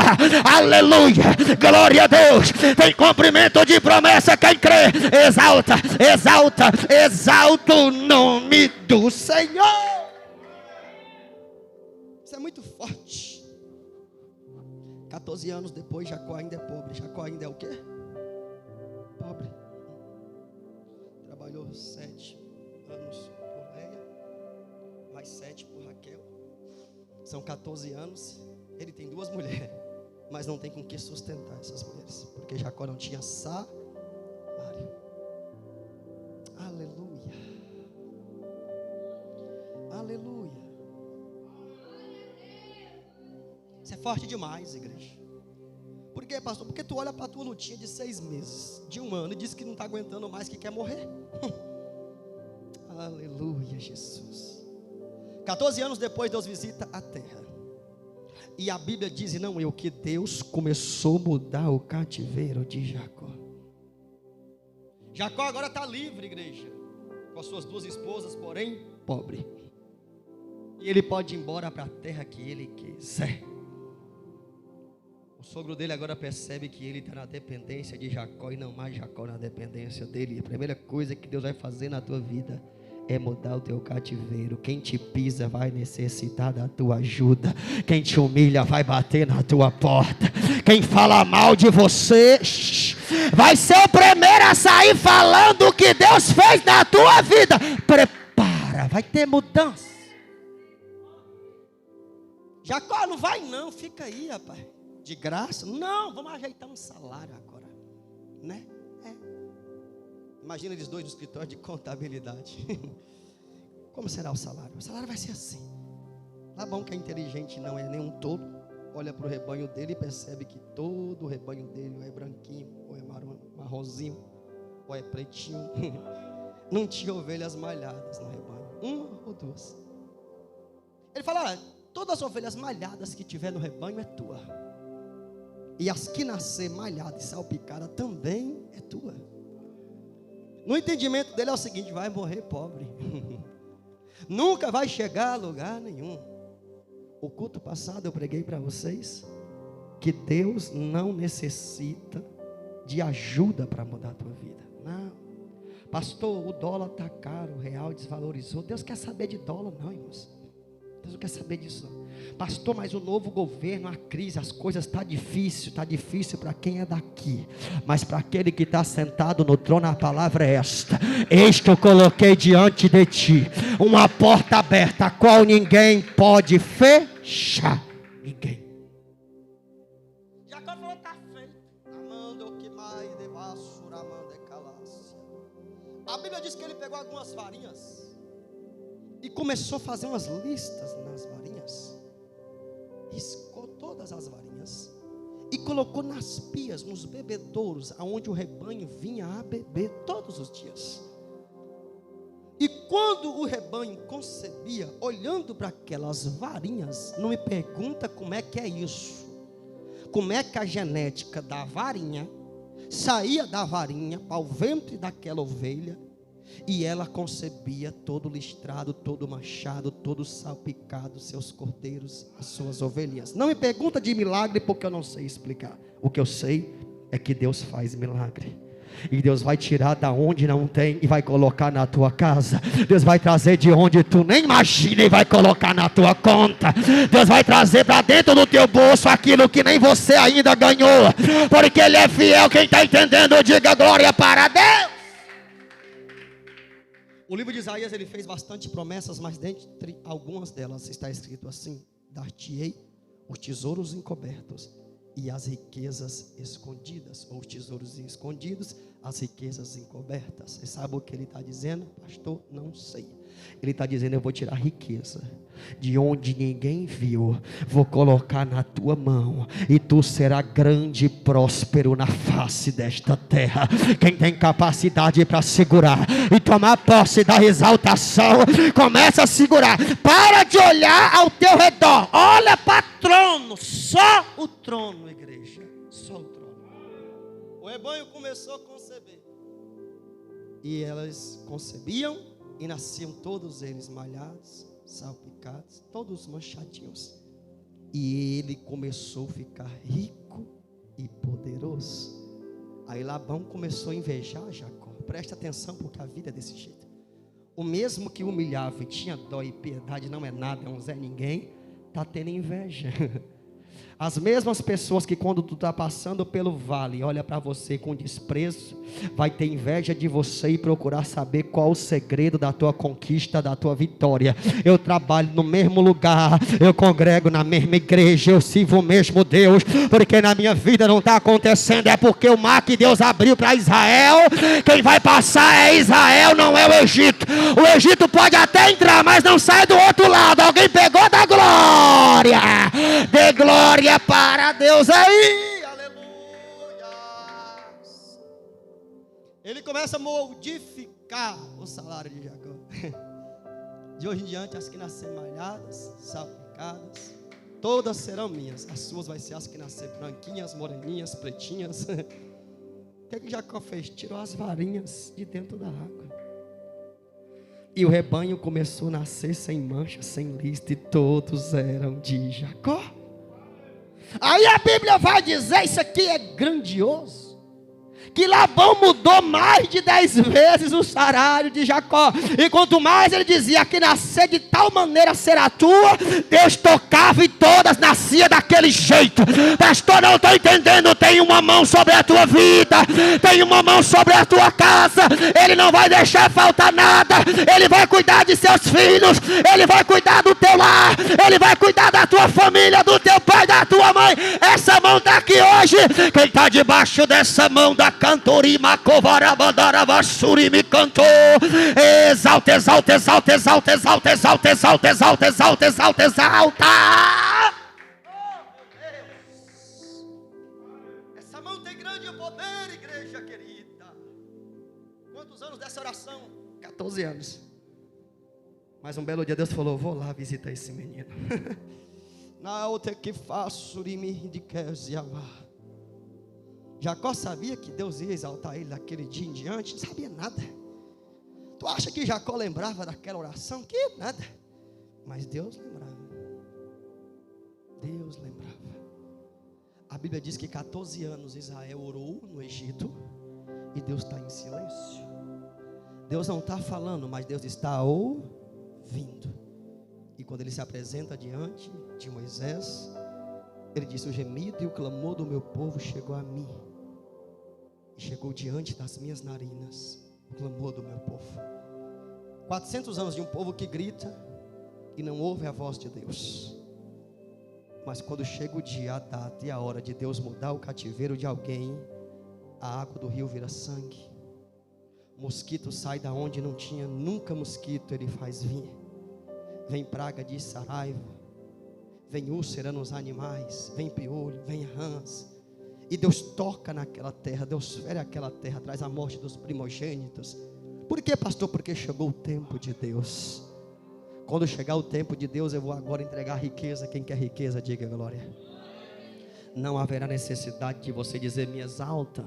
Aleluia, glória a Deus. Tem cumprimento de promessa. Quem crê, exalta, exalta, exalta o nome do Senhor. Isso é muito forte. 14 anos depois, Jacó ainda é pobre. Jacó ainda é o quê? Pobre. Trabalhou 7 anos por Leia, mais 7 por Raquel. São 14 anos. Ele tem 2 mulheres, mas não tem com que sustentar essas mulheres, porque Jacó não tinha salário. Aleluia. Aleluia. Isso é forte demais, igreja. Por quê, pastor? Porque tu olha para a tua lutinha de 6 meses, de 1 ano, e diz que não está aguentando mais, que quer morrer. Aleluia, Jesus. 14 anos depois, Deus visita a terra. E a Bíblia diz, e não eu, que Deus começou a mudar o cativeiro de Jacó. Jacó agora está livre, igreja, com as suas 2 esposas, porém pobre. E ele pode ir embora para a terra que ele quiser. O sogro dele agora percebe que ele está na dependência de Jacó e não mais Jacó na dependência dele. A primeira coisa que Deus vai fazer na tua vida é mudar o teu cativeiro. Quem te pisa vai necessitar da tua ajuda. Quem te humilha vai bater na tua porta. Quem fala mal de você vai ser o primeiro a sair falando o que Deus fez na tua vida. Prepara, vai ter mudança. Jacó, não vai não, fica aí, rapaz. De graça? Não, vamos ajeitar um salário agora, né? Imagina eles 2 no escritório de contabilidade. Como será o salário? O salário vai ser assim. Tá bom que é inteligente, não é nenhum tolo. Olha para o rebanho dele e percebe que todo o rebanho dele ou é branquinho, ou é marronzinho, ou é pretinho. Não tinha ovelhas malhadas no rebanho. 1 ou 2. Ele fala: todas as ovelhas malhadas que tiver no rebanho é tua. E as que nascer malhada e salpicada também é tua. No entendimento dele é o seguinte: vai morrer pobre. Nunca vai chegar a lugar nenhum. O culto passado eu preguei para vocês que Deus não necessita de ajuda para mudar a tua vida. Não. Pastor, o dólar está caro, o real desvalorizou. Deus quer saber de dólar não, irmãos. Deus não quer saber disso não. Pastor, mas o novo governo, a crise, as coisas está difícil para quem é daqui, mas para aquele que está sentado no trono, a palavra é esta: eis que eu coloquei diante de ti uma porta aberta, a qual ninguém pode fechar. Ninguém. Jacó falou: está feito. A Bíblia diz que ele pegou algumas varinhas e começou a fazer umas listas nas varinhas. Riscou todas as varinhas e colocou nas pias, nos bebedouros, aonde o rebanho vinha a beber todos os dias. E quando o rebanho concebia, olhando para aquelas varinhas, não me pergunta como é que é isso. Como é que a genética da varinha saía da varinha para o ventre daquela ovelha, e ela concebia todo listrado, todo manchado, todo salpicado, seus cordeiros, as suas ovelhinhas. Não me pergunta de milagre, porque eu não sei explicar. O que eu sei é que Deus faz milagre. E Deus vai tirar da onde não tem e vai colocar na tua casa. Deus vai trazer de onde tu nem imagina e vai colocar na tua conta. Deus vai trazer para dentro do teu bolso aquilo que nem você ainda ganhou, porque Ele é fiel. Quem está entendendo, diga glória para Deus. O livro de Isaías, ele fez bastante promessas, mas dentre algumas delas está escrito assim: dar-te-ei os tesouros encobertos e as riquezas escondidas, ou os tesouros escondidos, as riquezas encobertas. Você sabe o que ele está dizendo? Pastor, não sei. Ele está dizendo: eu vou tirar riqueza de onde ninguém viu, vou colocar na tua mão, e tu será grande e próspero na face desta terra. Quem tem capacidade para segurar e tomar posse da exaltação, começa a segurar. Para de olhar ao teu redor, olha para o trono, só o trono, igreja, só o trono. O rebanho começou a conceber, e elas concebiam e nasciam todos eles malhados, salpicados, todos manchadinhos. E ele começou a ficar rico e poderoso. Aí Labão começou a invejar Jacó. Presta atenção, porque a vida é desse jeito. O mesmo que humilhava e tinha dó e piedade, não é nada, é um Zé Ninguém, está tendo inveja. As mesmas pessoas que quando tu está passando pelo vale, olha para você com desprezo, vai ter inveja de você e procurar saber qual o segredo da tua conquista, da tua vitória. Eu trabalho no mesmo lugar, eu congrego na mesma igreja, eu sirvo o mesmo Deus, porque na minha vida não está acontecendo, é porque o mar que Deus abriu para Israel, quem vai passar é Israel, não é o Egito. O Egito pode até entrar, mas não sai do outro lado. Alguém pegou da glória, de glória para Deus aí, aleluia. Ele começa a modificar o salário de Jacó. De hoje em diante, as que nascerem malhadas, salpicadas, todas serão minhas. As suas vai ser as que nascerem branquinhas, moreninhas, pretinhas. O que Jacó fez? Tirou as varinhas de dentro da água. E o rebanho começou a nascer sem mancha, sem lista, e todos eram de Jacó. Aí a Bíblia vai dizer, isso aqui é grandioso, que Labão mudou mais de 10 vezes o salário de Jacó. E quanto mais ele dizia que nascer de tal maneira será tua, Deus tocava e todas nascia daquele jeito. Pastor, não estou entendendo. Tem uma mão sobre a tua vida, tem uma mão sobre a tua casa. Ele não vai deixar faltar nada. Ele vai cuidar de seus filhos, ele vai cuidar do teu lar, ele vai cuidar da tua família, do teu pai, da tua mãe. Essa mão está aqui hoje. Quem está debaixo dessa mão da cantorima covarabandarabassuri me cantou. Exalta, exalta, exalta, exalta, exalta, exalta, exalta, exalta, exalta, exalta, exalta. Essa mão tem grande poder, igreja querida. Quantos anos dessa oração? 14 anos. Mas um belo dia Deus falou: vou lá visitar esse menino. Na outra que faço de mim de amar. Jacó sabia que Deus ia exaltar ele daquele dia em diante? Não sabia nada. Tu acha que Jacó lembrava daquela oração? Que nada. Mas Deus lembrava. Deus lembrava. A Bíblia diz que 14 anos Israel orou no Egito e Deus está em silêncio. Deus não está falando, mas Deus está ouvindo. E quando ele se apresenta diante de Moisés, ele disse: o gemido e o clamor do meu povo chegou a mim. Chegou diante das minhas narinas o clamor do meu povo. 400 anos de um povo que grita e não ouve a voz de Deus. Mas quando chega o dia, a data e a hora de Deus mudar o cativeiro de alguém, a água do rio vira sangue. Mosquito sai da onde não tinha nunca mosquito, ele faz vir. Vem praga de saraiva, vem úlcera nos animais, vem piolho, vem rãs. E Deus toca naquela terra, Deus fere aquela terra, traz a morte dos primogênitos. Por quê, pastor? Porque chegou o tempo de Deus. Quando chegar o tempo de Deus, eu vou agora entregar riqueza. Quem quer riqueza, diga glória. Não haverá necessidade de você dizer: me exalta,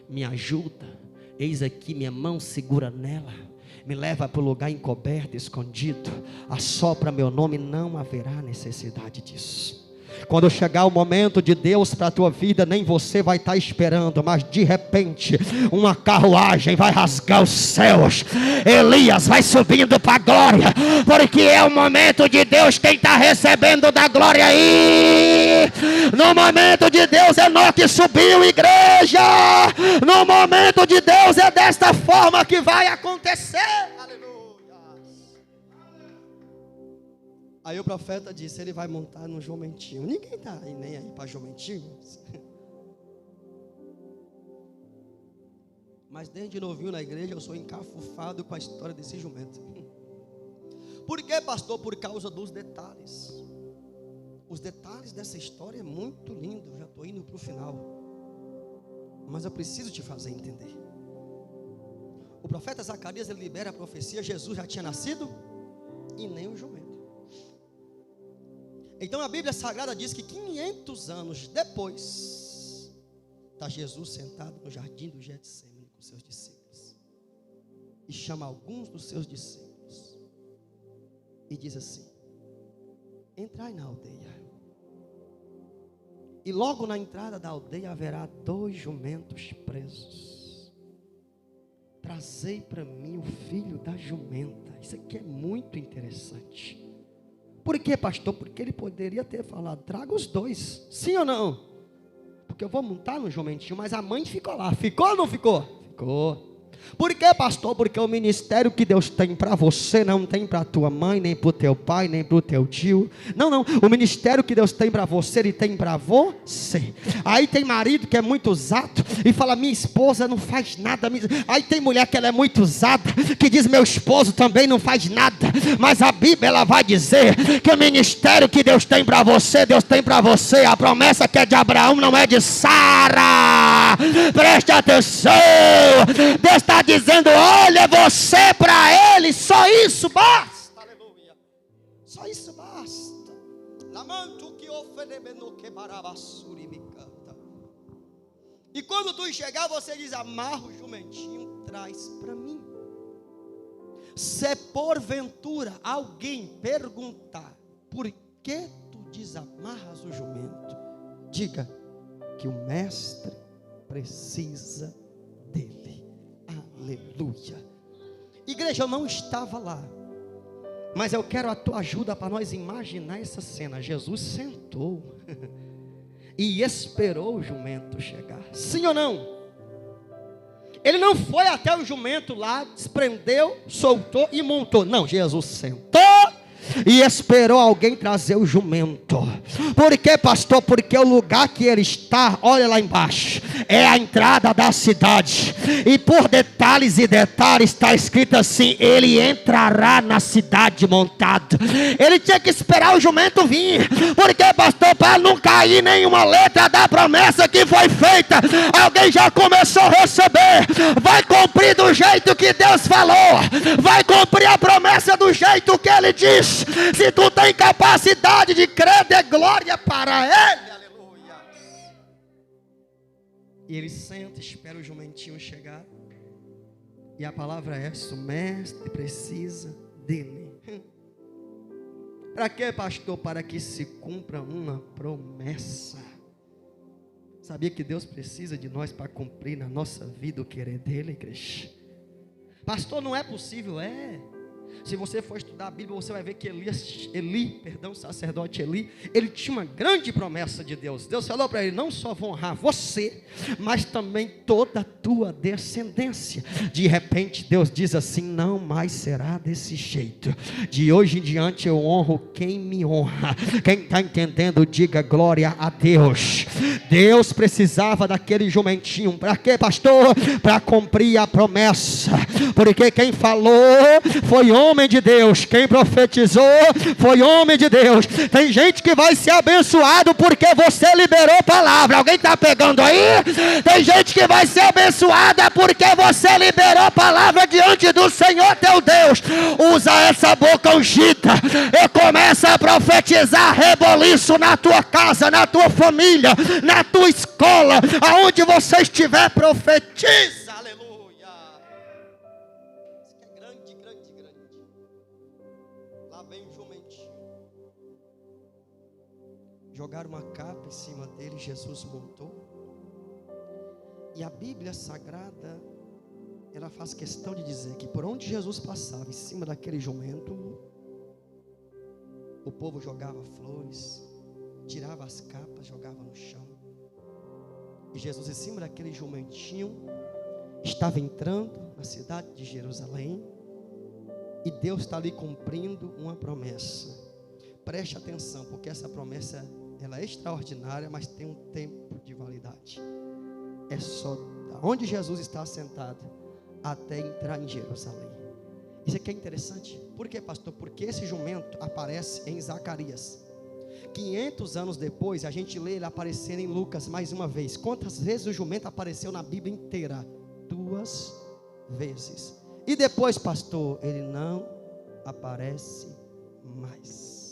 me ajuda, eis aqui minha mão, segura nela, me leva para o lugar encoberto, escondido, assopra meu nome. Não haverá necessidade disso. Quando chegar o momento de Deus para a tua vida, nem você vai estar esperando, mas de repente uma carruagem vai rasgar os céus. Elias vai subindo para a glória, porque é o momento de Deus. Quem está recebendo da glória aí? No momento de Deus, Enoque subiu, igreja. No momento de Deus é desta forma que vai acontecer. Aleluia. Aí o profeta disse, ele vai montar no jumentinho. Ninguém está nem aí para jumentinho. Mas desde novinho na igreja eu sou encafufado com a história desse jumento. Por quê, pastor? Por causa dos detalhes. Os detalhes dessa história é muito lindo. Eu já estou indo para o final. Mas eu preciso te fazer entender. O profeta Zacarias, ele libera a profecia. Jesus já tinha nascido e nem o jumento. Então a Bíblia Sagrada diz que 500 anos depois, está Jesus sentado no jardim do Getsemane com seus discípulos. E chama alguns dos seus discípulos. E diz assim: entrai na aldeia. E logo na entrada da aldeia haverá 2 jumentos presos. Trazei para mim o filho da jumenta. Isso aqui é muito interessante. Por quê, pastor? Porque ele poderia ter falado, traga os 2. Sim ou não? Porque eu vou montar no jumentinho, mas a mãe ficou lá. Ficou ou não ficou? Ficou. Por quê, pastor? Porque o ministério que Deus tem para você não tem para tua mãe, nem para o teu pai, nem para o teu tio. Não. O ministério que Deus tem para você, Ele tem para você. Aí tem marido que é muito usado e fala, minha esposa não faz nada. Aí tem mulher que ela é muito usada, que diz, meu esposo também não faz nada. Mas a Bíblia, ela vai dizer que o ministério que Deus tem para você, Deus tem para você. A promessa que é de Abraão não é de Sara. Preste atenção. Deus está dizendo, olha você para ele, só isso basta. Aleluia. Só isso basta. E quando tu chegar, você diz, amarra o jumentinho, traz para mim. Se porventura alguém perguntar, por que tu desamarras o jumento, diga que o mestre precisa dele. Aleluia. Igreja, eu não estava lá, mas eu quero a tua ajuda para nós imaginar essa cena. Jesus sentou e esperou o jumento chegar. Sim ou não? Ele não foi até o jumento lá, desprendeu, soltou e montou. Não, Jesus sentou e esperou alguém trazer o jumento. Por quê, pastor? Porque o lugar que ele está, olha lá embaixo, é a entrada da cidade. E por detalhes e detalhes está escrito assim, ele entrará na cidade montado. Ele tinha que esperar o jumento vir. Por quê, pastor? Para não cair nenhuma letra da promessa que foi feita. Alguém já começou a receber. Vai cumprir do jeito que Deus falou. Vai cumprir a promessa do jeito que ele disse. Se tu tem capacidade de crer, dê glória para ele. Aleluia. E ele senta, espera o jumentinho chegar. E a palavra é essa: o mestre precisa dele. Para quê, pastor? Para que se cumpra uma promessa. Sabia que Deus precisa de nós para cumprir na nossa vida o querer dele, igreja? Pastor, não é possível, é. Se você for estudar a Bíblia, você vai ver que sacerdote Eli, ele tinha uma grande promessa de Deus. Deus falou para ele, não só vou honrar você, mas também toda a tua descendência. De repente Deus diz assim, não mais será desse jeito. De hoje em diante eu honro quem me honra. Quem está entendendo, diga glória a Deus. Deus precisava daquele jumentinho. Para quê, pastor? Para cumprir a promessa. Porque quem falou foi homem de Deus, quem profetizou foi homem de Deus. Tem gente que vai ser abençoado porque você liberou palavra. Alguém está pegando aí? Tem gente que vai ser abençoada porque você liberou palavra diante do Senhor teu Deus. Usa essa boca ungida e começa a profetizar reboliço na tua casa, na tua família, na tua escola, aonde você estiver, profetiza. Jogaram uma capa em cima dele, Jesus montou. E a Bíblia Sagrada, ela faz questão de dizer que por onde Jesus passava, em cima daquele jumento, o povo jogava flores, tirava as capas, jogava no chão. E Jesus, em cima daquele jumentinho, estava entrando na cidade de Jerusalém. E Deus está ali cumprindo uma promessa. Preste atenção, porque essa promessa, ela é extraordinária, mas tem um tempo de validade. É só onde Jesus está assentado até entrar em Jerusalém. Isso aqui é interessante. Por quê, pastor? Porque esse jumento aparece em Zacarias. 500 anos depois, a gente lê ele aparecendo em Lucas mais uma vez. Quantas vezes o jumento apareceu na Bíblia inteira? 2 vezes. E depois, pastor, ele não aparece mais.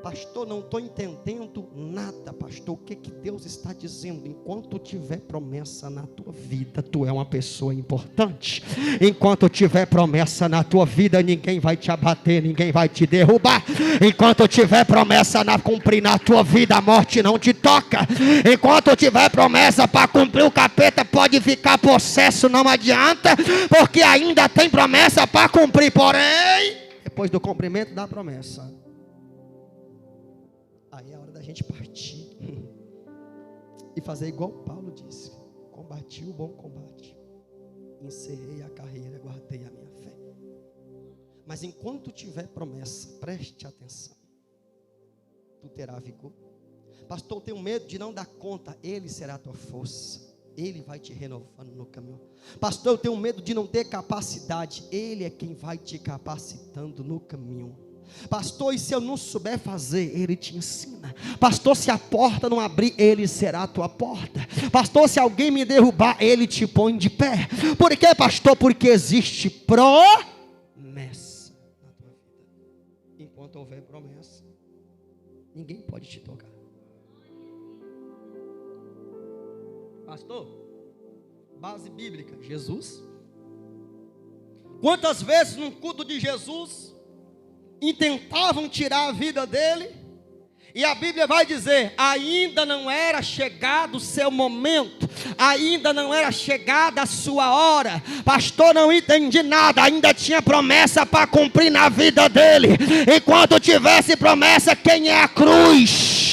Pastor, não estou entendendo nada, pastor. O que Deus está dizendo? Enquanto tiver promessa na tua vida, tu é uma pessoa importante. Enquanto tiver promessa na tua vida, ninguém vai te abater, ninguém vai te derrubar. Enquanto tiver promessa na cumprir na tua vida, a morte não te toca. Enquanto tiver promessa para cumprir, o capeta pode ficar possesso, não adianta, porque ainda tem promessa para cumprir. Porém, depois do cumprimento da promessa, aí é a hora da gente partir e fazer igual Paulo disse: combati o bom combate, encerrei a carreira, guardei a minha fé. Mas enquanto tiver promessa, preste atenção, tu terá vigor. Pastor, eu tenho medo de não dar conta. Ele será a tua força, Ele vai te renovando no caminho. Pastor, eu tenho medo de não ter capacidade. Ele é quem vai te capacitando no caminho. Pastor, e se eu não souber fazer, Ele te ensina. Pastor, se a porta não abrir, Ele será a tua porta. Pastor, se alguém me derrubar, Ele te põe de pé. Por quê, pastor? Porque existe promessa na tua vida. Enquanto houver promessa, ninguém pode te tocar. Pastor, base bíblica, Jesus. Quantas vezes num culto de Jesus intentavam tirar a vida dele, e a Bíblia vai dizer: ainda não era chegado o seu momento, ainda não era chegada a sua hora. Pastor, não entendi nada. Ainda tinha promessa para cumprir na vida dele. Enquanto tivesse promessa, quem é a cruz?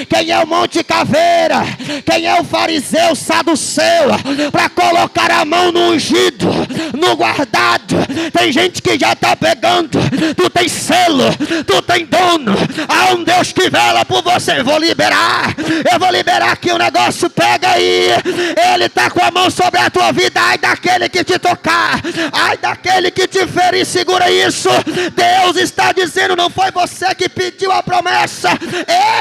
Quem é o Monte Caveira? Quem é o fariseu saduceu para colocar a mão no ungido, no guardado? Tem gente que já está pegando. Tu tem selo, tu tem dono. Há um Deus que vela por você. Eu vou liberar que o negócio pega aí. Ele está com a mão sobre a tua vida. Ai daquele que te tocar, ai daquele que te ferir. Segura isso. Deus está dizendo: não foi você que pediu a promessa,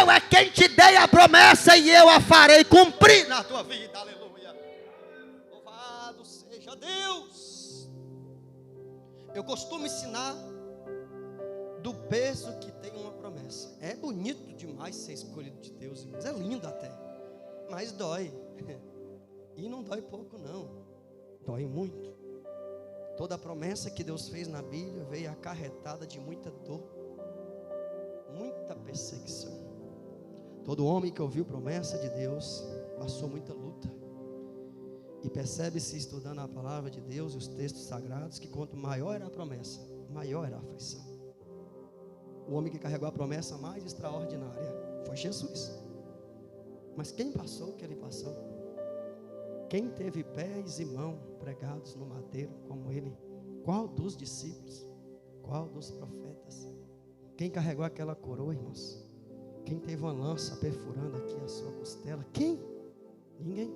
eu é quem te dei a promessa, e eu a farei cumprir na tua vida. Aleluia. Louvado seja Deus. Eu costumo ensinar do peso que tem uma promessa. É bonito demais ser escolhido de Deus, irmãos. É lindo até, mas dói. E não dói pouco não, dói muito. Toda a promessa que Deus fez na Bíblia veio acarretada de muita dor, muita perseguição. Todo homem que ouviu promessa de Deus passou muita luta. E percebe-se, estudando a palavra de Deus e os textos sagrados, que quanto maior era a promessa, maior era a aflição. O homem que carregou a promessa mais extraordinária foi Jesus. Mas quem passou o que ele passou? Quem teve pés e mãos pregados no madeiro como ele? Qual dos discípulos? Qual dos profetas? Quem carregou aquela coroa, irmãos? Quem teve uma lança perfurando aqui a sua costela? Quem? Ninguém.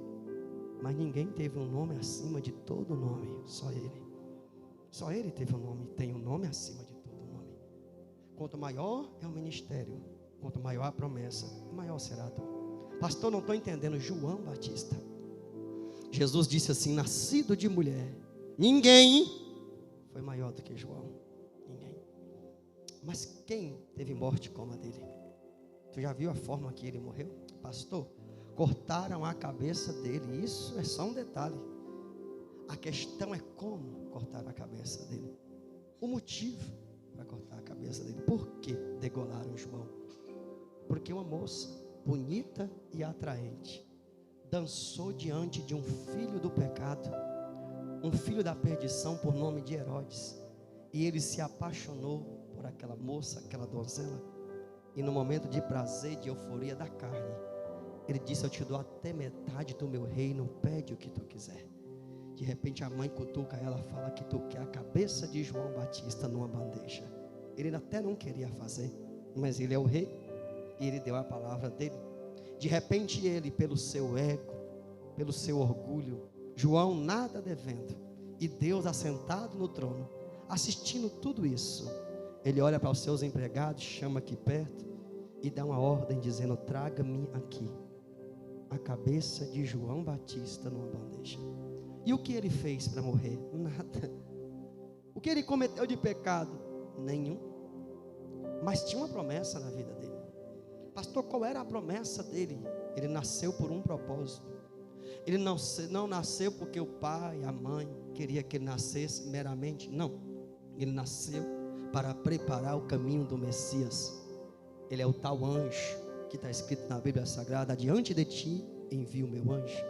Mas ninguém teve um nome acima de todo nome. Só ele. Só ele teve um nome. Tem um nome acima de todo nome. Quanto maior é o ministério, quanto maior a promessa, maior será a dor. Pastor, não estou entendendo. João Batista. Jesus disse assim: nascido de mulher, ninguém foi maior do que João. Ninguém. Mas quem teve morte como a dele? Tu já viu a forma que ele morreu? Pastor, cortaram a cabeça dele. Isso é só um detalhe. A questão é como cortaram a cabeça dele. O motivo para cortar a cabeça dele. Por que degolaram João? Porque uma moça bonita e atraente dançou diante de um filho do pecado, um filho da perdição, por nome de Herodes. E ele se apaixonou por aquela moça, aquela donzela. E no momento de prazer, de euforia da carne, ele disse: eu te dou até metade do meu reino, pede o que tu quiser. De repente a mãe cutuca ela, fala que tu quer a cabeça de João Batista numa bandeja. Ele até não queria fazer, mas ele é o rei, e ele deu a palavra dele. De repente ele, pelo seu ego, pelo seu orgulho, João nada devendo, e Deus assentado no trono, assistindo tudo isso, ele olha para os seus empregados, chama aqui perto, e dá uma ordem dizendo: traga-me aqui a cabeça de João Batista numa bandeja. E o que ele fez para morrer? Nada. O que ele cometeu de pecado? Nenhum. Mas tinha uma promessa na vida dele. Pastor, qual era a promessa dele? Ele nasceu por um propósito. Ele não nasceu porque o pai, a mãe queria que ele nascesse meramente. Não. Ele nasceu para preparar o caminho do Messias. Ele é o tal anjo que está escrito na Bíblia Sagrada: diante de ti envio o meu anjo,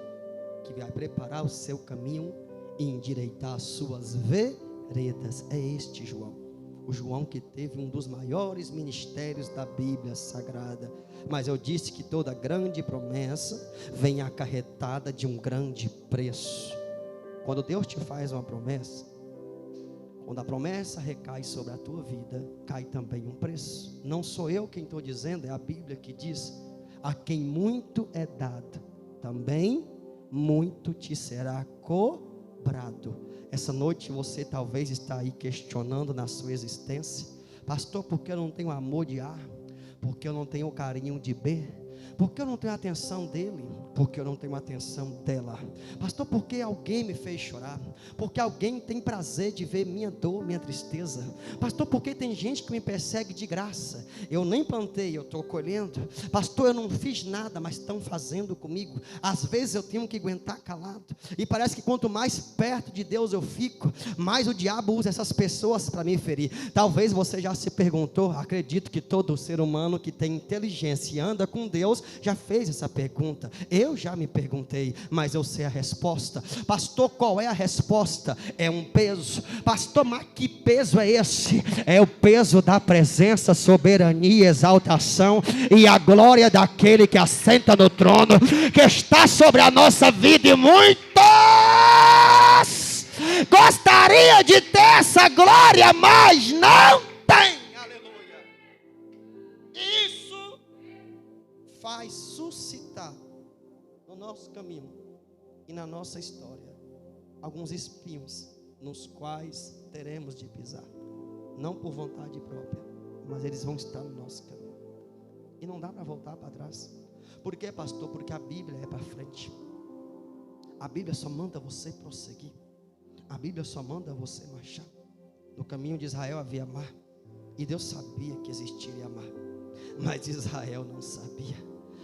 que vai preparar o seu caminho e endireitar as suas veredas. É este João, o João que teve um dos maiores ministérios da Bíblia Sagrada. Mas eu disse que toda grande promessa vem acarretada de um grande preço. Quando Deus te faz uma promessa, quando a promessa recai sobre a tua vida, cai também um preço. Não sou eu quem estou dizendo, é a Bíblia que diz: a quem muito é dado, também muito te será cobrado. Essa noite você talvez está aí questionando na sua existência: pastor, por que eu não tenho amor de A? Por que eu não tenho o carinho de B? Por que eu não tenho a atenção dele? Porque eu não tenho a atenção dela. Pastor, por que alguém me fez chorar? Porque alguém tem prazer de ver minha dor, minha tristeza. Pastor, por que tem gente que me persegue de graça? Eu nem plantei, eu estou colhendo. Pastor, eu não fiz nada, mas estão fazendo comigo. Às vezes eu tenho que aguentar calado. E parece que quanto mais perto de Deus eu fico, mais o diabo usa essas pessoas para me ferir. Talvez você já se perguntou, acredito que todo ser humano que tem inteligência e anda com Deus já fez essa pergunta. Eu já me perguntei, mas eu sei a resposta. Pastor, qual é a resposta? É um peso. Pastor, mas que peso é esse? É o peso da presença, soberania, exaltação e a glória daquele que assenta no trono, que está sobre a nossa vida. E muitos gostariam de ter essa glória, mas não tem. Isso faz suscitar no nosso caminho e na nossa história alguns espinhos nos quais teremos de pisar, não por vontade própria, mas eles vão estar no nosso caminho e não dá para voltar para trás. Por quê, pastor? Porque a Bíblia é para frente. A Bíblia só manda você prosseguir. A Bíblia só manda você marchar. No caminho de Israel havia mar, e Deus sabia que existiria mar, mas Israel não sabia.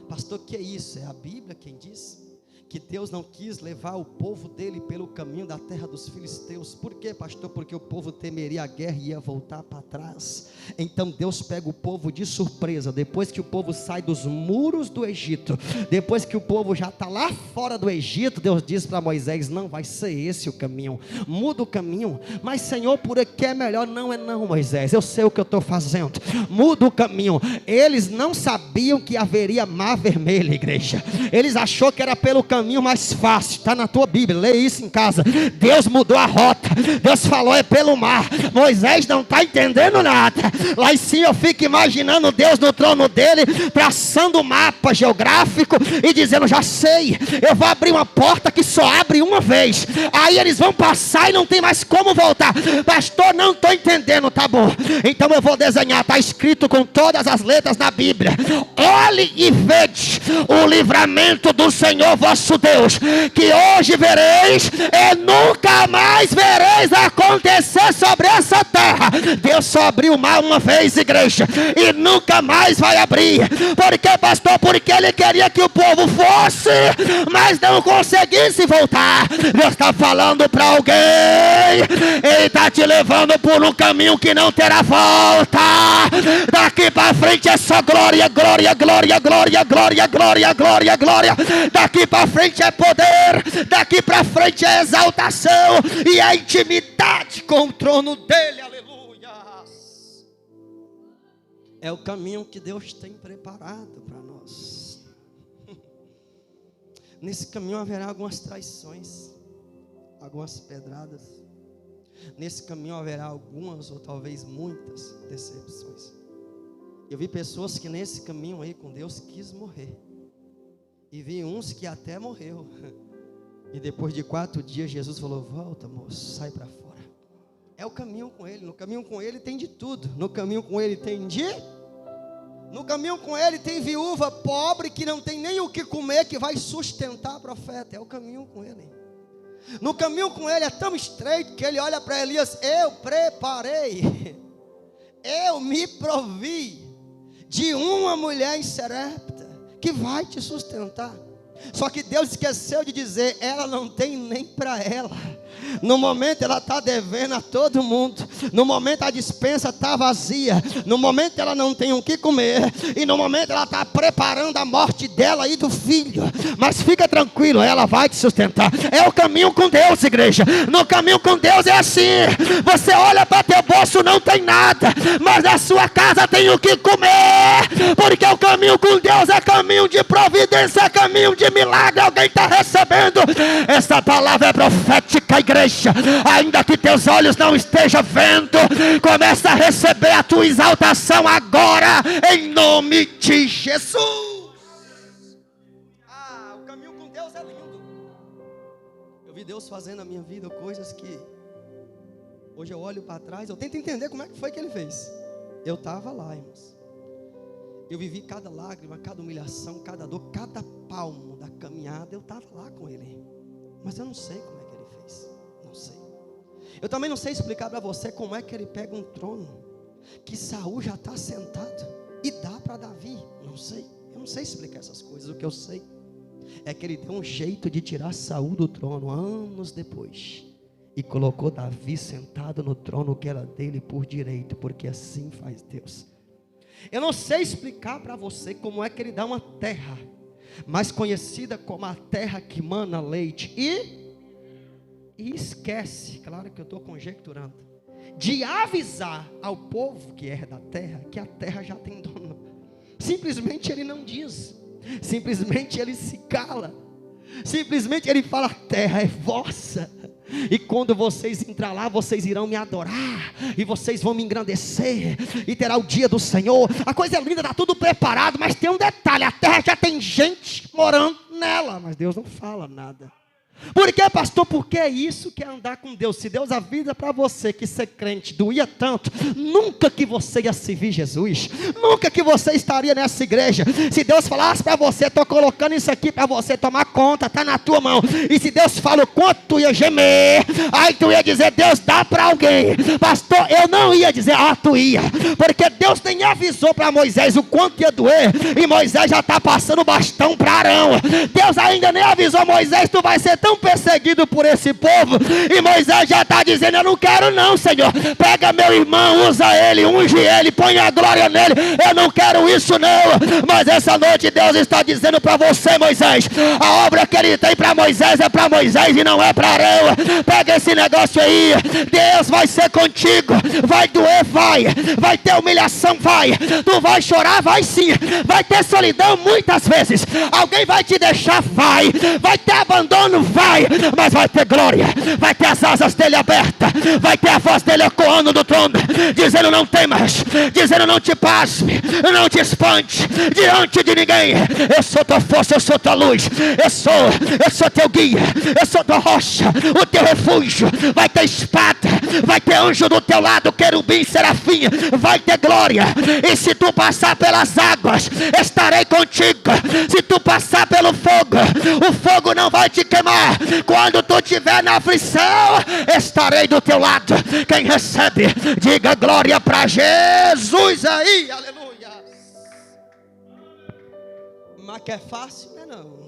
Pastor, que é isso? É a Bíblia quem diz que Deus não quis levar o povo dele pelo caminho da terra dos filisteus. Por quê, pastor? Porque o povo temeria a guerra e ia voltar para trás. Então Deus pega o povo de surpresa, depois que o povo sai dos muros do Egito, depois que o povo já está lá fora do Egito, Deus diz para Moisés: não vai ser esse o caminho, muda o caminho. Mas Senhor, por aqui é melhor. Não é não, Moisés, eu sei o que eu estou fazendo, muda o caminho. Eles não sabiam que haveria mar vermelho, igreja. Eles achou que era pelo caminho mais fácil. Está na tua Bíblia, lê isso em casa. Deus mudou a rota. Deus falou é pelo mar. Moisés não está entendendo nada. Lá em cima eu fico imaginando Deus no trono dele, traçando o mapa geográfico e dizendo: já sei, eu vou abrir uma porta que só abre uma vez, aí eles vão passar e não tem mais como voltar. Pastor, não estou entendendo. Tá bom, então eu vou desenhar. Está escrito com todas as letras na Bíblia: olhe e vede o livramento do Senhor vosso Deus, que hoje vereis e nunca mais vereis acontecer sobre essa terra. Deus só abriu o mar uma vez, igreja, e nunca mais vai abrir. Por quê, pastor? Porque ele queria que o povo fosse, mas não conseguisse voltar. Deus está falando para alguém: ele está te levando por um caminho que não terá volta. Daqui para frente é só glória, glória, glória, glória, glória, glória, glória, glória. Daqui para frente é poder, daqui para frente é exaltação e a intimidade com o trono dele. Aleluia. É o caminho que Deus tem preparado para nós. Nesse caminho haverá algumas traições, algumas pedradas. Nesse caminho haverá algumas ou talvez muitas decepções. Eu vi pessoas que nesse caminho aí com Deus quis morrer. E vi uns que até morreu. E depois de 4 dias Jesus falou: volta, moço, sai para fora. É o caminho com Ele. No caminho com Ele tem de tudo. No caminho com Ele tem No caminho com Ele tem viúva pobre que não tem nem o que comer, que vai sustentar a profeta. É o caminho com Ele. No caminho com Ele é tão estreito que Ele olha para Elias: eu preparei, eu me provi de uma mulher em Sarepta que vai te sustentar. Só que Deus esqueceu de dizer: ela não tem nem para ela. No momento ela está devendo a todo mundo. No momento a despensa está vazia. No momento ela não tem o que comer. E no momento ela está preparando a morte dela e do filho. Mas fica tranquilo, ela vai te sustentar. É o caminho com Deus, igreja. No caminho com Deus é assim. Você olha para teu bolso, não tem nada, mas na sua casa tem o que comer. Porque o caminho com Deus é caminho de providência, é caminho de milagre. Alguém está recebendo? Essa palavra é profética, igreja. Ainda que teus olhos não estejam vendo, começa a receber a tua exaltação agora, em nome de Jesus. O caminho com Deus é lindo. Eu vi Deus fazendo na minha vida coisas que hoje eu olho para trás, eu tento entender como é que foi que Ele fez. Eu estava lá, irmãos. Eu vivi cada lágrima, cada humilhação, cada dor, cada palmo da caminhada. Eu estava lá com Ele. Mas eu não sei como é que Ele fez. Não sei. Eu também não sei explicar para você como é que Ele pega um trono que Saul já está sentado e dá para Davi. Não sei. Eu não sei explicar essas coisas. O que eu sei é que Ele deu um jeito de tirar Saul do trono anos depois e colocou Davi sentado no trono que era dele por direito, porque assim faz Deus. Eu não sei explicar para você como é que Ele dá uma terra mais conhecida como a terra que mana leite e esquece, claro que eu estou conjecturando, de avisar ao povo que é da terra que a terra já tem dono. Simplesmente Ele não diz, simplesmente Ele se cala, simplesmente Ele fala: a terra é vossa. E quando vocês entrar lá, vocês irão me adorar, e vocês vão me engrandecer, e terá o dia do Senhor. A coisa é linda, está tudo preparado, mas tem um detalhe: a terra já tem gente morando nela, mas Deus não fala nada. Por quê, pastor? Porque é isso que é andar com Deus. Se Deus avisa para você que ser crente doía tanto, nunca que você ia servir Jesus, nunca que você estaria nessa igreja. Se Deus falasse para você: estou colocando isso aqui para você tomar conta, está na tua mão. E se Deus fala o quanto tu ia gemer, aí tu ia dizer: Deus, dá para alguém. Pastor, eu não ia dizer: tu ia, porque Deus nem avisou para Moisés o quanto ia doer, e Moisés já está passando o bastão para Arão. Deus ainda nem avisou Moisés: tu vai ser tão perseguido por esse povo, e Moisés já está dizendo: eu não quero não, Senhor, pega meu irmão, usa ele, unge ele, põe a glória nele, eu não quero isso não. Mas essa noite Deus está dizendo para você: Moisés, a obra que Ele tem para Moisés é para Moisés e não é para Arão. Pega esse negócio aí, Deus vai ser contigo, vai doer, vai ter humilhação, tu vai chorar, vai sim, vai ter solidão muitas vezes, alguém vai te deixar, vai ter abandono, mas vai ter glória, vai ter as asas dele abertas, vai ter a voz dele ecoando do trono, dizendo: não temas, dizendo: não te pasme, não te espante diante de ninguém. Eu sou tua força, eu sou tua luz, eu sou teu guia, eu sou tua rocha, o teu refúgio. Vai ter espada, vai ter anjo do teu lado, querubim, serafim, vai ter glória. E se tu passar pelas águas, estarei contigo. Se tu passar pelo fogo, o fogo não vai te queimar. Quando tu estiver na aflição, estarei do teu lado. Quem recebe, diga glória para Jesus aí, aleluia. Mas que é fácil, não é não.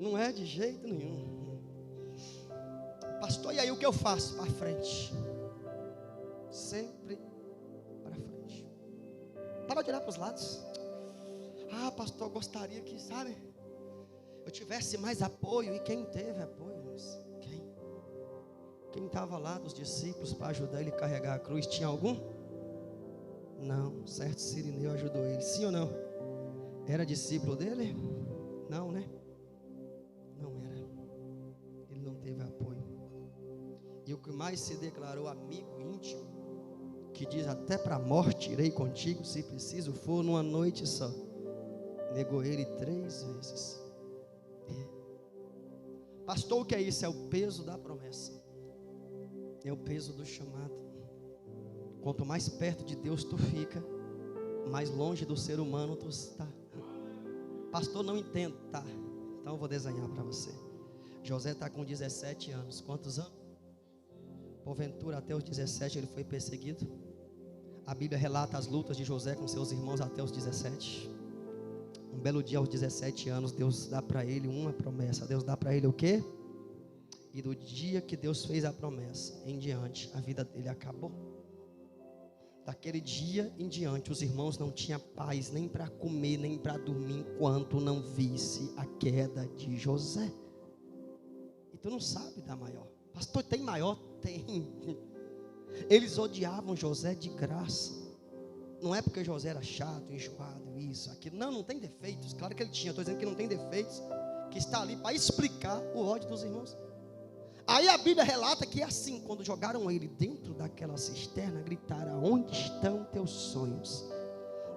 Não é de jeito nenhum. Pastor, e aí o que eu faço? Para frente. Sempre para frente. Para de olhar para os lados. Pastor, eu gostaria que, sabe, eu tivesse mais apoio. E quem teve apoio? Quem estava lá dos discípulos para ajudar ele a carregar a cruz? Tinha algum? Não, certo Cirineu ajudou ele. Sim ou não? Era discípulo dele? Não, né? Não era. Ele não teve apoio. E o que mais se declarou amigo íntimo que diz: até para a morte irei contigo, se preciso for, numa noite só, negou ele 3 vezes. Pastor, o que é isso? É o peso da promessa, é o peso do chamado. Quanto mais perto de Deus tu fica, mais longe do ser humano tu está. Pastor, não entendo. Tá, então eu vou desenhar para você. José está com 17 anos. Quantos anos? Porventura até os 17 ele foi perseguido. A Bíblia relata as lutas de José com seus irmãos até os 17. Um belo dia, aos 17 anos, Deus dá para ele uma promessa. Deus dá para ele o quê? E do dia que Deus fez a promessa em diante, a vida dele acabou. Daquele dia em diante, os irmãos não tinham paz nem para comer, nem para dormir, enquanto não visse a queda de José. E tu não sabe da maior. Pastor, tem maior? Tem. Eles odiavam José de graça. Não é porque José era chato, enjoado, isso, aquilo. Não tem defeitos. Claro que ele tinha. Estou dizendo que não tem defeitos. Que está ali para explicar o ódio dos irmãos. Aí a Bíblia relata que assim, quando jogaram ele dentro daquela cisterna, gritaram: onde estão teus sonhos?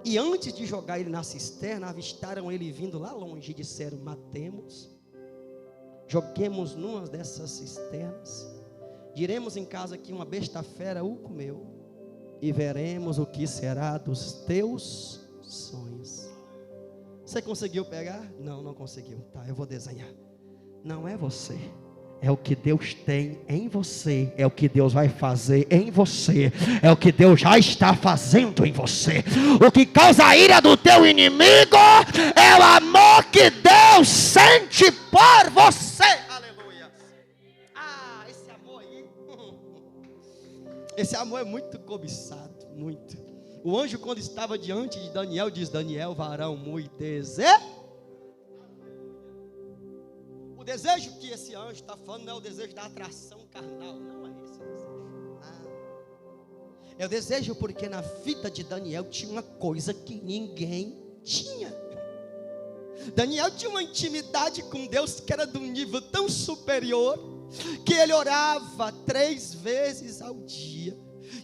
E antes de jogar ele na cisterna, avistaram ele vindo lá longe e disseram: matemos, joguemos numa dessas cisternas, diremos em casa que uma besta fera o comeu, e veremos o que será dos teus sonhos. Você conseguiu pegar? Não conseguiu. Tá, eu vou desenhar. Não é você. É o que Deus tem em você, é o que Deus vai fazer em você, é o que Deus já está fazendo em você. O que causa a ira do teu inimigo é o amor que Deus sente por você. Aleluia. Esse amor aí, esse amor é muito cobiçado, muito. O anjo, quando estava diante de Daniel, diz: Daniel, varão muito desejoso. O desejo que esse anjo está falando não é o desejo da atração carnal, não é esse o desejo. É o desejo porque na vida de Daniel tinha uma coisa que ninguém tinha. Daniel tinha uma intimidade com Deus que era de um nível tão superior, que ele orava 3 vezes ao dia,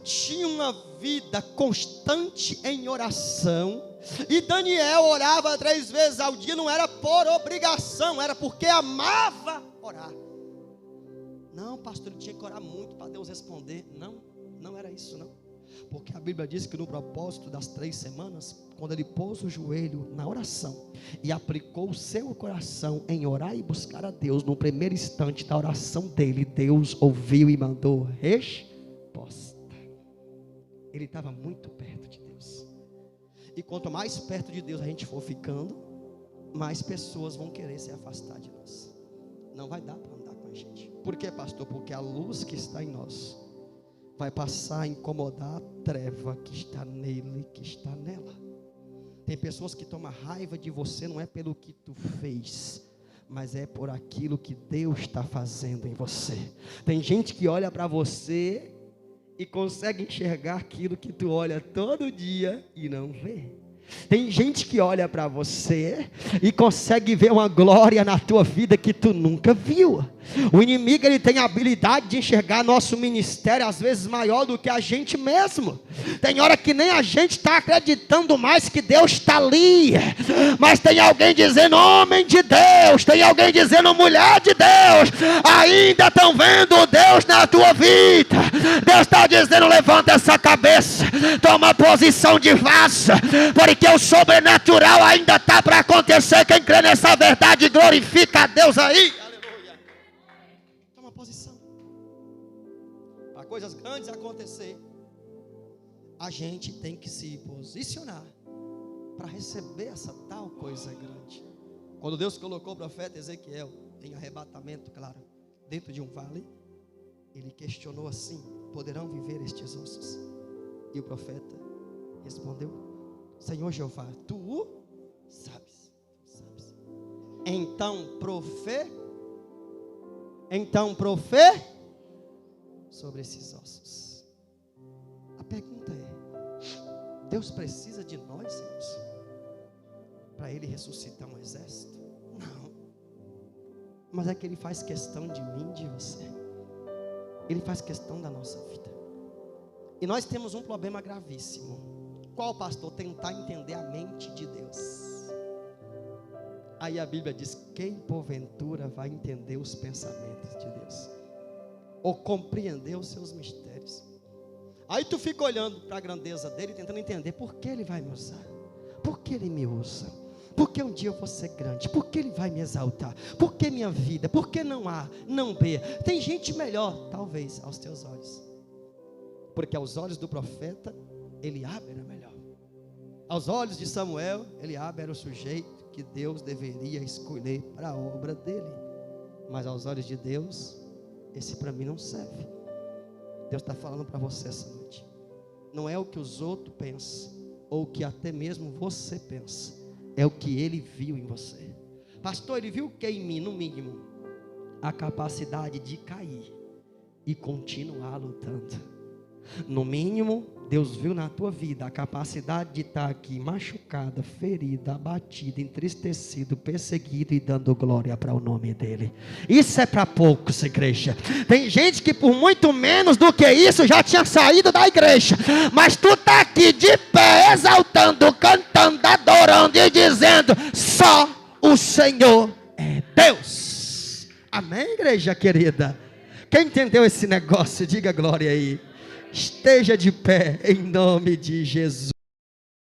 tinha uma vida constante em oração. E Daniel orava 3 vezes ao dia, não era por obrigação, era porque amava orar. Não, pastor, ele tinha que orar muito para Deus responder. Não era isso não. Porque a Bíblia diz que no propósito das 3 semanas, quando ele pôs o joelho na oração e aplicou o seu coração em orar e buscar a Deus, no primeiro instante da oração dele, Deus ouviu e mandou resposta. Ele estava muito perto de Deus. E quanto mais perto de Deus a gente for ficando, mais pessoas vão querer se afastar de nós. Não vai dar para andar com a gente. Por quê, pastor? Porque a luz que está em nós vai passar a incomodar a treva que está nele, que está nela. Tem pessoas que tomam raiva de você, não é pelo que tu fez, mas é por aquilo que Deus está fazendo em você. Tem gente que olha para você e consegue enxergar aquilo que tu olha todo dia e não vê. Tem gente que olha para você e consegue ver uma glória na tua vida que tu nunca viu. O inimigo, ele tem a habilidade de enxergar nosso ministério às vezes maior do que a gente mesmo. Tem hora que nem a gente está acreditando mais que Deus está ali, mas tem alguém dizendo homem de Deus, tem alguém dizendo mulher de Deus, ainda estão vendo Deus na tua vida. Deus está dizendo: levanta essa cabeça, toma posição de vaso, porque o sobrenatural ainda está para acontecer. Quem crê nessa verdade glorifica a Deus aí. Aleluia. Toma posição. Para coisas grandes acontecer, a gente tem que se posicionar para receber essa tal coisa grande. Quando Deus colocou o profeta Ezequiel em arrebatamento, claro, dentro de um vale, ele questionou assim: poderão viver estes ossos? E o profeta respondeu: Senhor Jeová, tu sabes. Então sobre esses ossos. A pergunta é: Deus precisa de nós, irmãos, para Ele ressuscitar um exército? Não. Mas é que Ele faz questão de mim, de você. Ele faz questão da nossa vida. E nós temos um problema gravíssimo. Qual, pastor? Tentar entender a mente de Deus. Aí a Bíblia diz: quem porventura vai entender os pensamentos de Deus, ou compreender os seus mistérios? Aí tu fica olhando para a grandeza dele, tentando entender por que ele vai me usar, por que ele me usa, por que um dia eu vou ser grande, por que ele vai me exaltar, por que minha vida, por que não A, não B? Tem gente melhor, talvez, aos teus olhos, porque aos olhos do profeta, Eliabe era melhor. Aos olhos de Samuel, Eliabe era o sujeito que Deus deveria escolher para a obra dele. Mas aos olhos de Deus, esse para mim não serve. Deus está falando para você essa noite. Não é o que os outros pensam, ou o que até mesmo você pensa, é o que Ele viu em você. Pastor, Ele viu o que em mim? No mínimo, a capacidade de cair e continuar lutando. No mínimo, Deus viu na tua vida a capacidade de estar aqui machucada, ferida, abatida, entristecido, perseguido e dando glória para o nome dele. Isso é para poucos, igreja. Tem gente que por muito menos do que isso já tinha saído da igreja, mas tu está aqui de pé, exaltando, cantando, adorando e dizendo: só o Senhor é Deus. Amém, igreja querida? Quem entendeu esse negócio, diga glória aí. Esteja de pé em nome de Jesus.